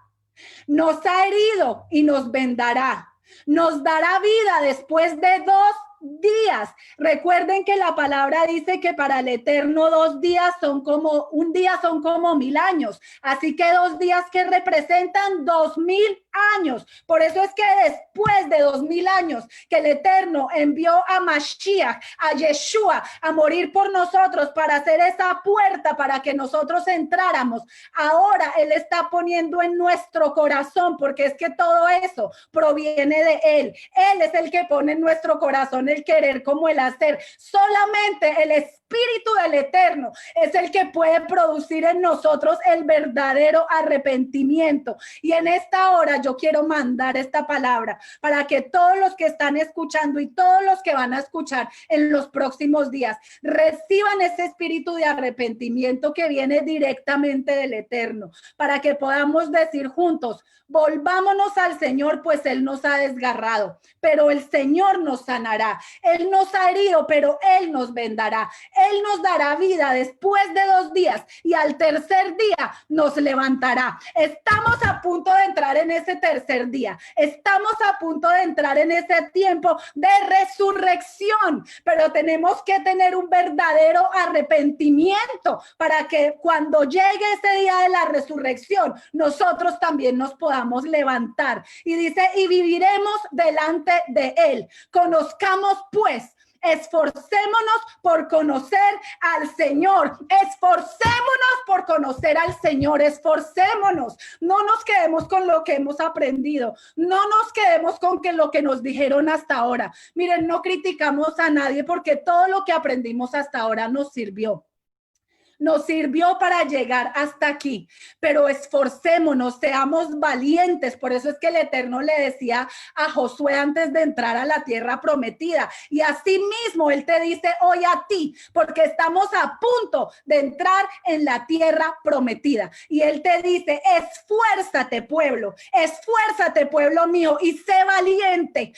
Nos ha herido y nos vendará. Nos dará vida después de 2 días. Recuerden que la palabra dice que para el Eterno 2 días son como, un día son como 1000 años. Así que 2 días que representan 2000 años. Por eso es que después de 2000 años que el Eterno envió a Mashiach, a Yeshua, a morir por nosotros para hacer esa puerta para que nosotros entráramos, ahora Él está poniendo en nuestro corazón, porque es que todo eso proviene de Él. Él es el que pone en nuestro corazón el querer como el hacer. Solamente el Espíritu del Eterno es el que puede producir en nosotros el verdadero arrepentimiento. Y en esta hora yo quiero mandar esta palabra para que todos los que están escuchando y todos los que van a escuchar en los próximos días reciban ese espíritu de arrepentimiento que viene directamente del Eterno, para que podamos decir juntos, volvámonos al Señor, pues Él nos ha desgarrado, pero el Señor nos sanará. Él nos ha herido, pero Él nos vendará. Él nos dará vida después de 2 días y al tercer día nos levantará. Estamos a punto de entrar en ese tercer día. Estamos a punto de entrar en ese tiempo de resurrección, pero tenemos que tener un verdadero arrepentimiento para que cuando llegue ese día de la resurrección, nosotros también nos podamos levantar. Y dice, y viviremos delante de Él. Conozcamos pues, esforcémonos por conocer al Señor, esforcémonos por conocer al Señor, esforcémonos, no nos quedemos con lo que hemos aprendido, no nos quedemos con lo que nos dijeron hasta ahora. Miren, no criticamos a nadie porque todo lo que aprendimos hasta ahora nos sirvió para llegar hasta aquí, pero esforcémonos, seamos valientes. Por eso es que el Eterno le decía a Josué antes de entrar a la tierra prometida, y así mismo Él te dice hoy a ti, porque estamos a punto de entrar en la tierra prometida, y Él te dice, esfuérzate pueblo mío, y sé valiente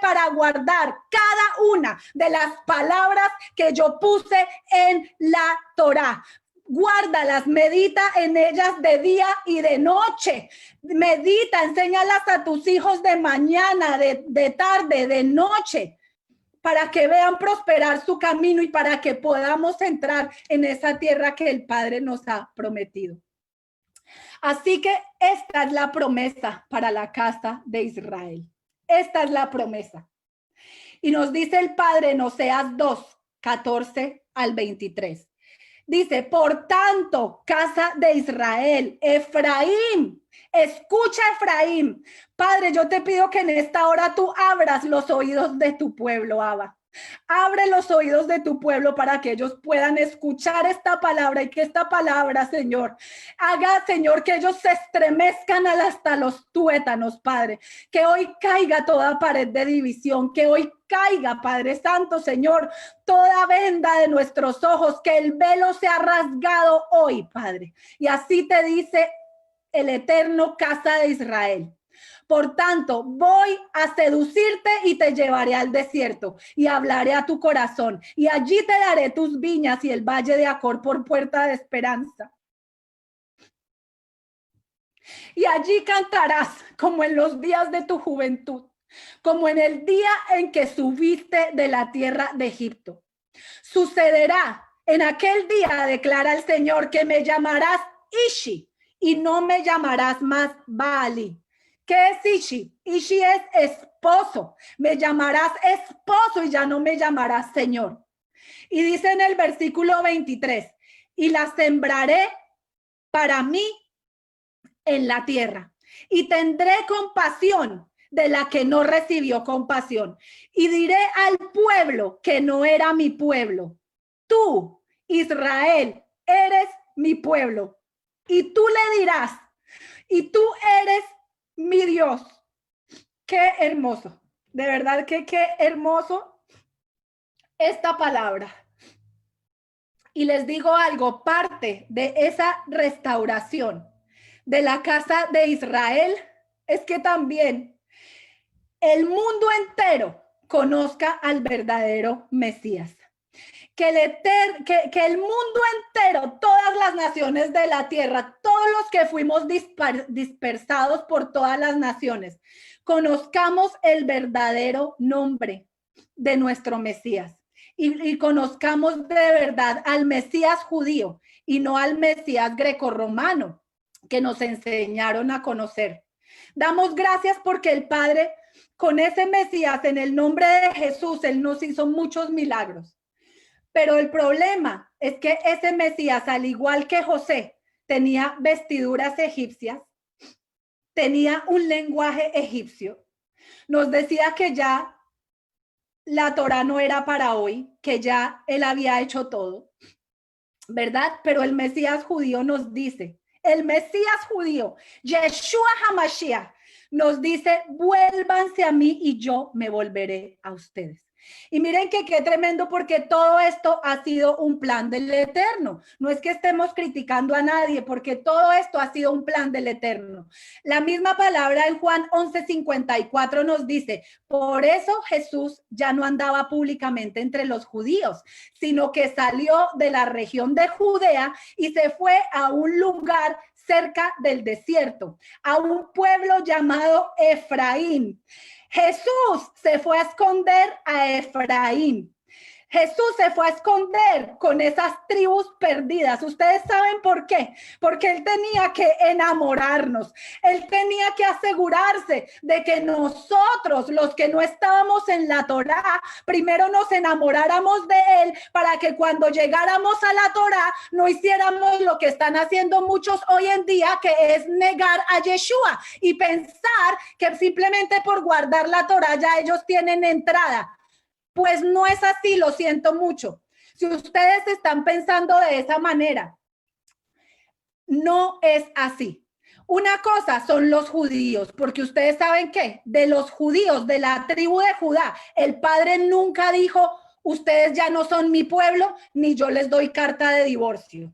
para guardar cada una de las palabras que yo puse en la Torá. Guárdalas, medita en ellas de día y de noche. Medita, enséñalas a tus hijos de mañana, de tarde, de noche, para que vean prosperar su camino y para que podamos entrar en esa tierra que el Padre nos ha prometido. Así que esta es la promesa para la casa de Israel. Esta es la promesa. Y nos dice el Padre en Oseas 2, 14 al 23. Dice, por tanto, casa de Israel, Efraín, escucha Efraín. Padre, yo te pido que en esta hora tú abras los oídos de tu pueblo, Abba. Abre los oídos de tu pueblo para que ellos puedan escuchar esta palabra y que esta palabra, Señor, haga, Señor, que ellos se estremezcan hasta los tuétanos, Padre. Que hoy caiga toda pared de división, que hoy caiga, Padre Santo, Señor, toda venda de nuestros ojos, que el velo sea rasgado hoy, Padre. Y así te dice el eterno, casa de Israel. Por tanto, voy a seducirte y te llevaré al desierto y hablaré a tu corazón y allí te daré tus viñas y el valle de Acor por puerta de esperanza. Y allí cantarás como en los días de tu juventud, como en el día en que subiste de la tierra de Egipto. Sucederá en aquel día, declara el Señor, que me llamarás Ishi y no me llamarás más Baali. ¿Qué es Ishi? Ishi es esposo. Me llamarás esposo y ya no me llamarás Señor. Y dice en el versículo 23, y la sembraré para mí en la tierra y tendré compasión de la que no recibió compasión. Y diré al pueblo que no era mi pueblo, tú, Israel, eres mi pueblo. Y tú le dirás, y tú eres mi Dios. Qué hermoso. De verdad que qué hermoso esta palabra. Y les digo algo, parte de esa restauración de la casa de Israel es que también el mundo entero conozca al verdadero Mesías. Que el mundo entero, todas las naciones de la tierra, todos los que fuimos dispersados por todas las naciones, conozcamos el verdadero nombre de nuestro Mesías y conozcamos de verdad al Mesías judío y no al Mesías grecorromano que nos enseñaron a conocer. Damos gracias porque el Padre, con ese Mesías, en el nombre de Jesús, Él nos hizo muchos milagros. Pero el problema es que ese Mesías, al igual que José, tenía vestiduras egipcias, tenía un lenguaje egipcio. Nos decía que ya la Torá no era para hoy, que ya él había hecho todo, ¿verdad? Pero el Mesías judío nos dice, el Mesías judío, Yeshua HaMashiach, nos dice, vuélvanse a mí y yo me volveré a ustedes. Y miren que qué tremendo, porque todo esto ha sido un plan del Eterno. No es que estemos criticando a nadie, porque todo esto ha sido un plan del Eterno. La misma palabra en Juan 11:54 nos dice, por eso Jesús ya no andaba públicamente entre los judíos, sino que salió de la región de Judea y se fue a un lugar cerca del desierto, a un pueblo llamado Efraín. Jesús se fue a esconder a Efraín. Jesús se fue a esconder con esas tribus perdidas. ¿Ustedes saben por qué? Porque él tenía que enamorarnos. Él tenía que asegurarse de que nosotros, los que no estábamos en la Torá, primero nos enamoráramos de él para que cuando llegáramos a la Torá no hiciéramos lo que están haciendo muchos hoy en día, que es negar a Yeshua y pensar que simplemente por guardar la Torá ya ellos tienen entrada. Pues no es así, lo siento mucho. Si ustedes están pensando de esa manera, no es así. Una cosa son los judíos, porque ustedes saben que de los judíos, de la tribu de Judá, el Padre nunca dijo, ustedes ya no son mi pueblo, ni yo les doy carta de divorcio.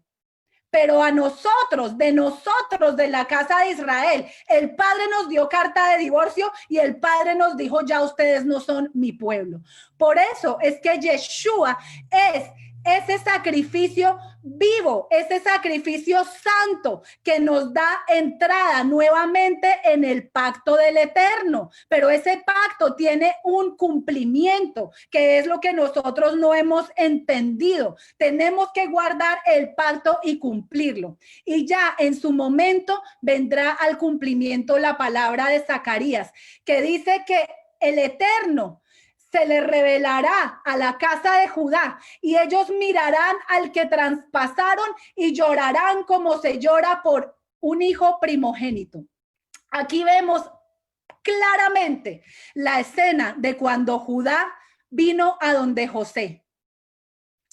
Pero a nosotros, de la casa de Israel, el Padre nos dio carta de divorcio y el Padre nos dijo, ya ustedes no son mi pueblo. Por eso es que Yeshua es ese sacrificio vivo, ese sacrificio santo que nos da entrada nuevamente en el pacto del Eterno. Pero ese pacto tiene un cumplimiento, que es lo que nosotros no hemos entendido. Tenemos que guardar el pacto y cumplirlo. Y ya en su momento vendrá al cumplimiento la palabra de Zacarías, que dice que el Eterno se le revelará a la casa de Judá, y ellos mirarán al que traspasaron y llorarán como se llora por un hijo primogénito. Aquí vemos claramente la escena de cuando Judá vino a donde José.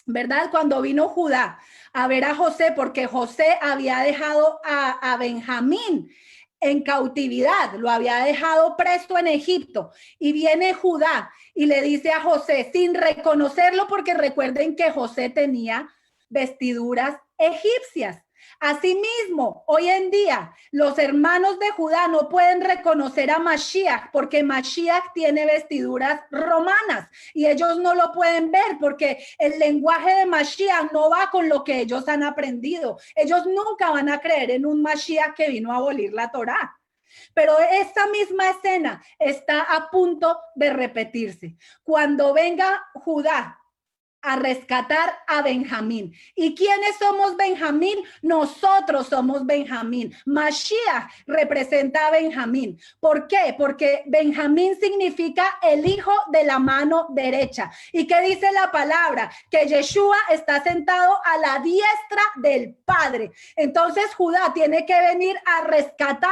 ¿Verdad? Cuando vino Judá a ver a José, porque José había dejado a Benjamín en cautividad, lo había dejado preso en Egipto, y viene Judá y le dice a José, sin reconocerlo, porque recuerden que José tenía vestiduras egipcias. Asimismo, hoy en día, los hermanos de Judá no pueden reconocer a Mashiach porque Mashiach tiene vestiduras romanas y ellos no lo pueden ver porque el lenguaje de Mashiach no va con lo que ellos han aprendido. Ellos nunca van a creer en un Mashiach que vino a abolir la Torá. Pero esta misma escena está a punto de repetirse. Cuando venga Judá a rescatar a Benjamín. ¿Y quiénes somos Benjamín? Nosotros somos Benjamín. Mashiach representa a Benjamín. ¿Por qué? Porque Benjamín significa el hijo de la mano derecha. ¿Y qué dice la palabra? Que Yeshua está sentado a la diestra del Padre. Entonces Judá tiene que venir a rescatar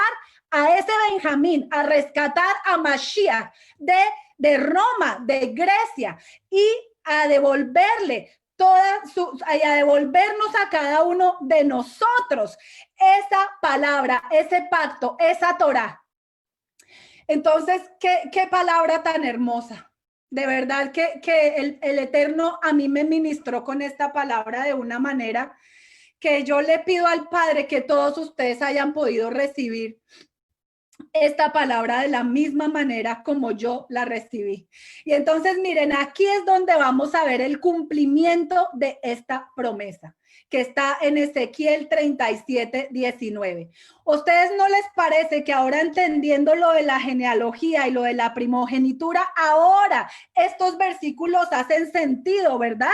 a ese Benjamín, a rescatar a Mashiach de Roma, de Grecia, y a devolverle a devolvernos a cada uno de nosotros esa palabra, ese pacto, esa Torá. Entonces, qué palabra tan hermosa. De verdad que el Eterno a mí me ministró con esta palabra de una manera que yo le pido al Padre que todos ustedes hayan podido recibir esta palabra de la misma manera como yo la recibí. Y entonces, miren, aquí es donde vamos a ver el cumplimiento de esta promesa, que está en Ezequiel 37:19. ¿Ustedes no les parece que ahora, entendiendo lo de la genealogía y lo de la primogenitura, ahora estos versículos hacen sentido, verdad?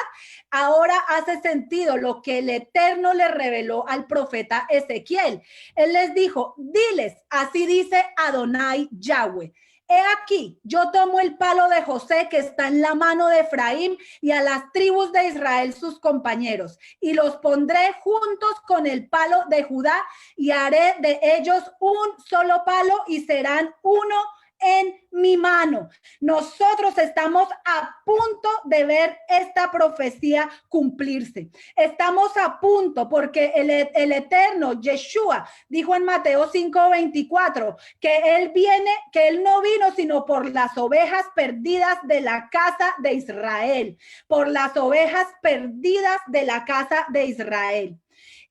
Ahora hace sentido lo que el Eterno le reveló al profeta Ezequiel. Él les dijo, diles, así dice Adonai Yahweh. He aquí, yo tomo el palo de José que está en la mano de Efraín y a las tribus de Israel sus compañeros, y los pondré juntos con el palo de Judá y haré de ellos un solo palo y serán uno en mi mano. Nosotros estamos a punto de ver esta profecía cumplirse. Estamos a punto porque el Eterno, Yeshua, dijo en Mateo 5:24 que él no vino sino por las ovejas perdidas de la casa de Israel, por las ovejas perdidas de la casa de Israel.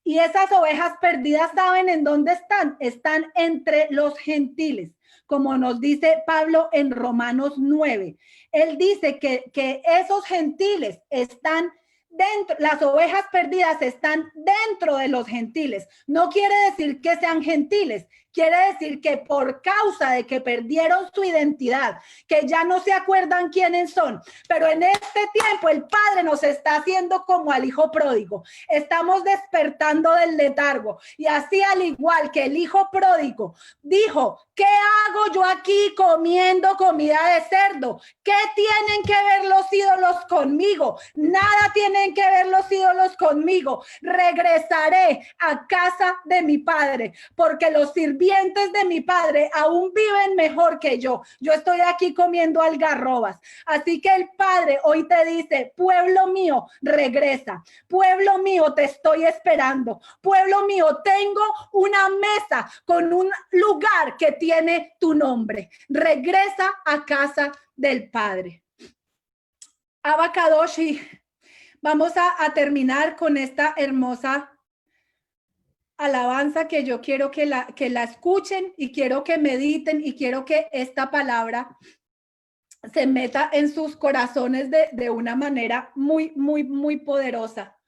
Y esas ovejas perdidas, ¿saben en dónde están? Están entre los gentiles, como nos dice Pablo en Romanos 9. Él dice que esos gentiles están dentro, las ovejas perdidas están dentro de los gentiles. No quiere decir que sean gentiles, quiere decir que por causa de que perdieron su identidad, que ya no se acuerdan quiénes son, pero en este tiempo el Padre nos está haciendo como al hijo pródigo. Estamos despertando del letargo, y así, al igual que el hijo pródigo dijo, ¿qué hago yo aquí comiendo comida de cerdo? ¿Qué tienen que ver los ídolos conmigo? Nada tienen que ver los ídolos conmigo. Regresaré a casa de mi Padre, porque los sirvientes de mi Padre aún viven mejor que yo. Yo estoy aquí comiendo algarrobas. Así que el Padre hoy te dice, pueblo mío, regresa. Pueblo mío, te estoy esperando. Pueblo mío, tengo una mesa con un lugar que tiene tu nombre. Regresa a casa del Padre. Abacadoshi, vamos a terminar con esta hermosa alabanza que yo quiero que la escuchen y quiero que mediten y quiero que esta palabra se meta en sus corazones de una manera muy, muy, muy poderosa.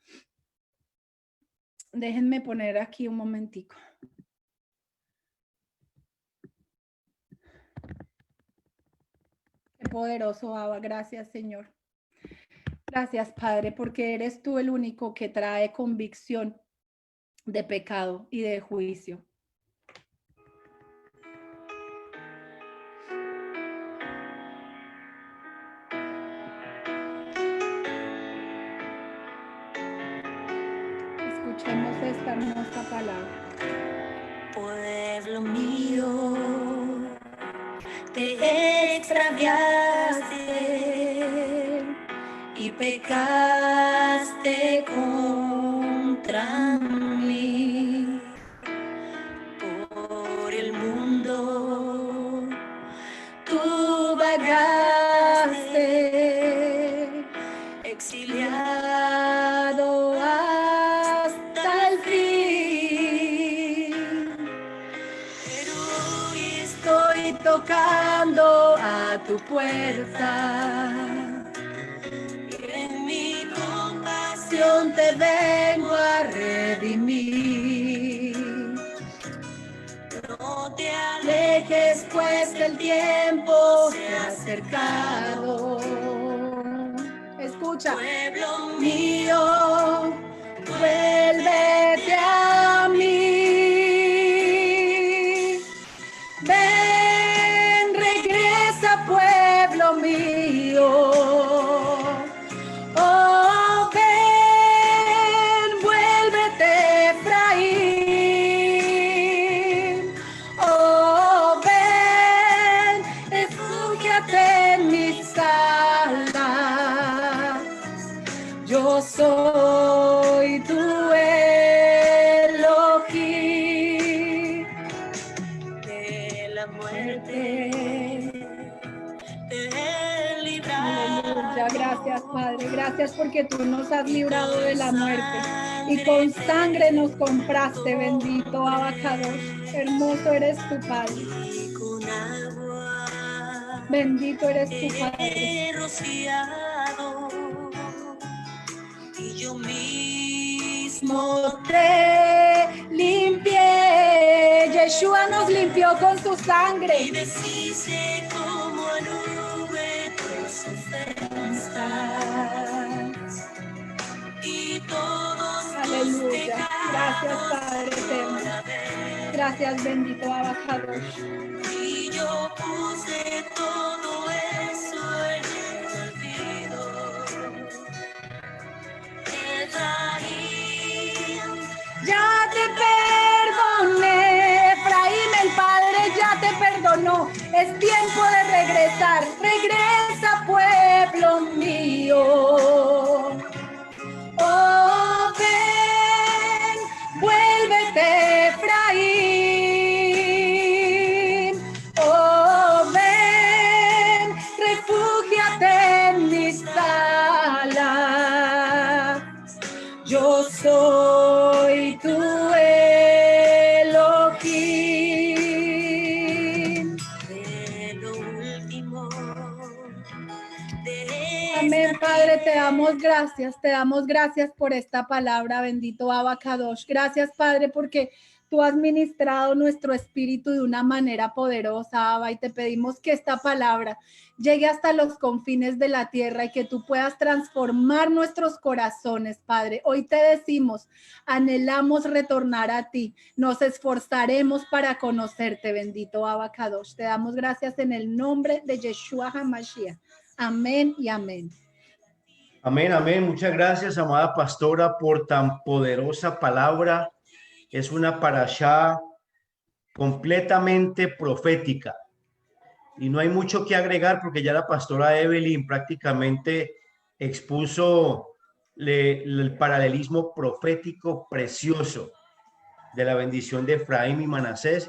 Déjenme poner aquí un momentico. Qué poderoso, Abba. Gracias, Señor. Gracias, Padre, porque eres tú el único que trae convicción de pecado y de juicio. Escuchemos esta hermosa palabra. Pueblo mío, te extraviaste y pecaste contra mí. Por el mundo tú vagaste, exiliado hasta el fin. Pero hoy estoy tocando a tu puerta. En mi compasión te vengo a redimir. No te alejes, pues el tiempo se ha acercado. Escucha. Pueblo mío, vuélvete a mí. Ven, regresa, pueblo mío. Oh, ven, vuélvete, Efraín. Oh, ven, refúgiate en mis alas. Yo soy tu Elohim. De la muerte te he librado. Aleluya, gracias Padre, gracias porque tú nos has librado de la muerte y con sangre nos compraste, bendito Abacadosh. Hermoso eres tu Padre, Y con agua bendito eres tu te Padre. he rociado y yo mismo te limpié. Yeshua nos limpió con su Y sangre. deshice como a nube tus ofensas y todos tus Aleluya, gracias pecados Padre eterno, lavé. gracias bendito Abacadosh. Y yo puse todo eso en el olvido. Efraín, Ya te perdoné, Efraín, el Padre ya te perdonó. Es tiempo de regresar. Regresa, pueblo mío. Oh, ven, vuélvete, Efraín. Oh, ven, refúgiate en mis alas. Yo soy tu Elohim. de lo último. Amén, Padre, te damos gracias por esta palabra, bendito Abacadosh. Gracias, Padre, porque tú has ministrado nuestro espíritu de una manera poderosa, Abba, y te pedimos que esta palabra llegue hasta los confines de la tierra y que tú puedas transformar nuestros corazones, Padre. Hoy te decimos, anhelamos retornar a ti, nos esforzaremos para conocerte, bendito Abacadosh. Te damos gracias en el nombre de Yeshua HaMashiach. Amén y amén. Amén, amén. Muchas gracias, amada pastora, por tan poderosa palabra. Es una parashá completamente profética. Y no hay mucho que agregar porque ya la pastora Evelyn prácticamente expuso el paralelismo profético precioso de la bendición de Efraín y Manasés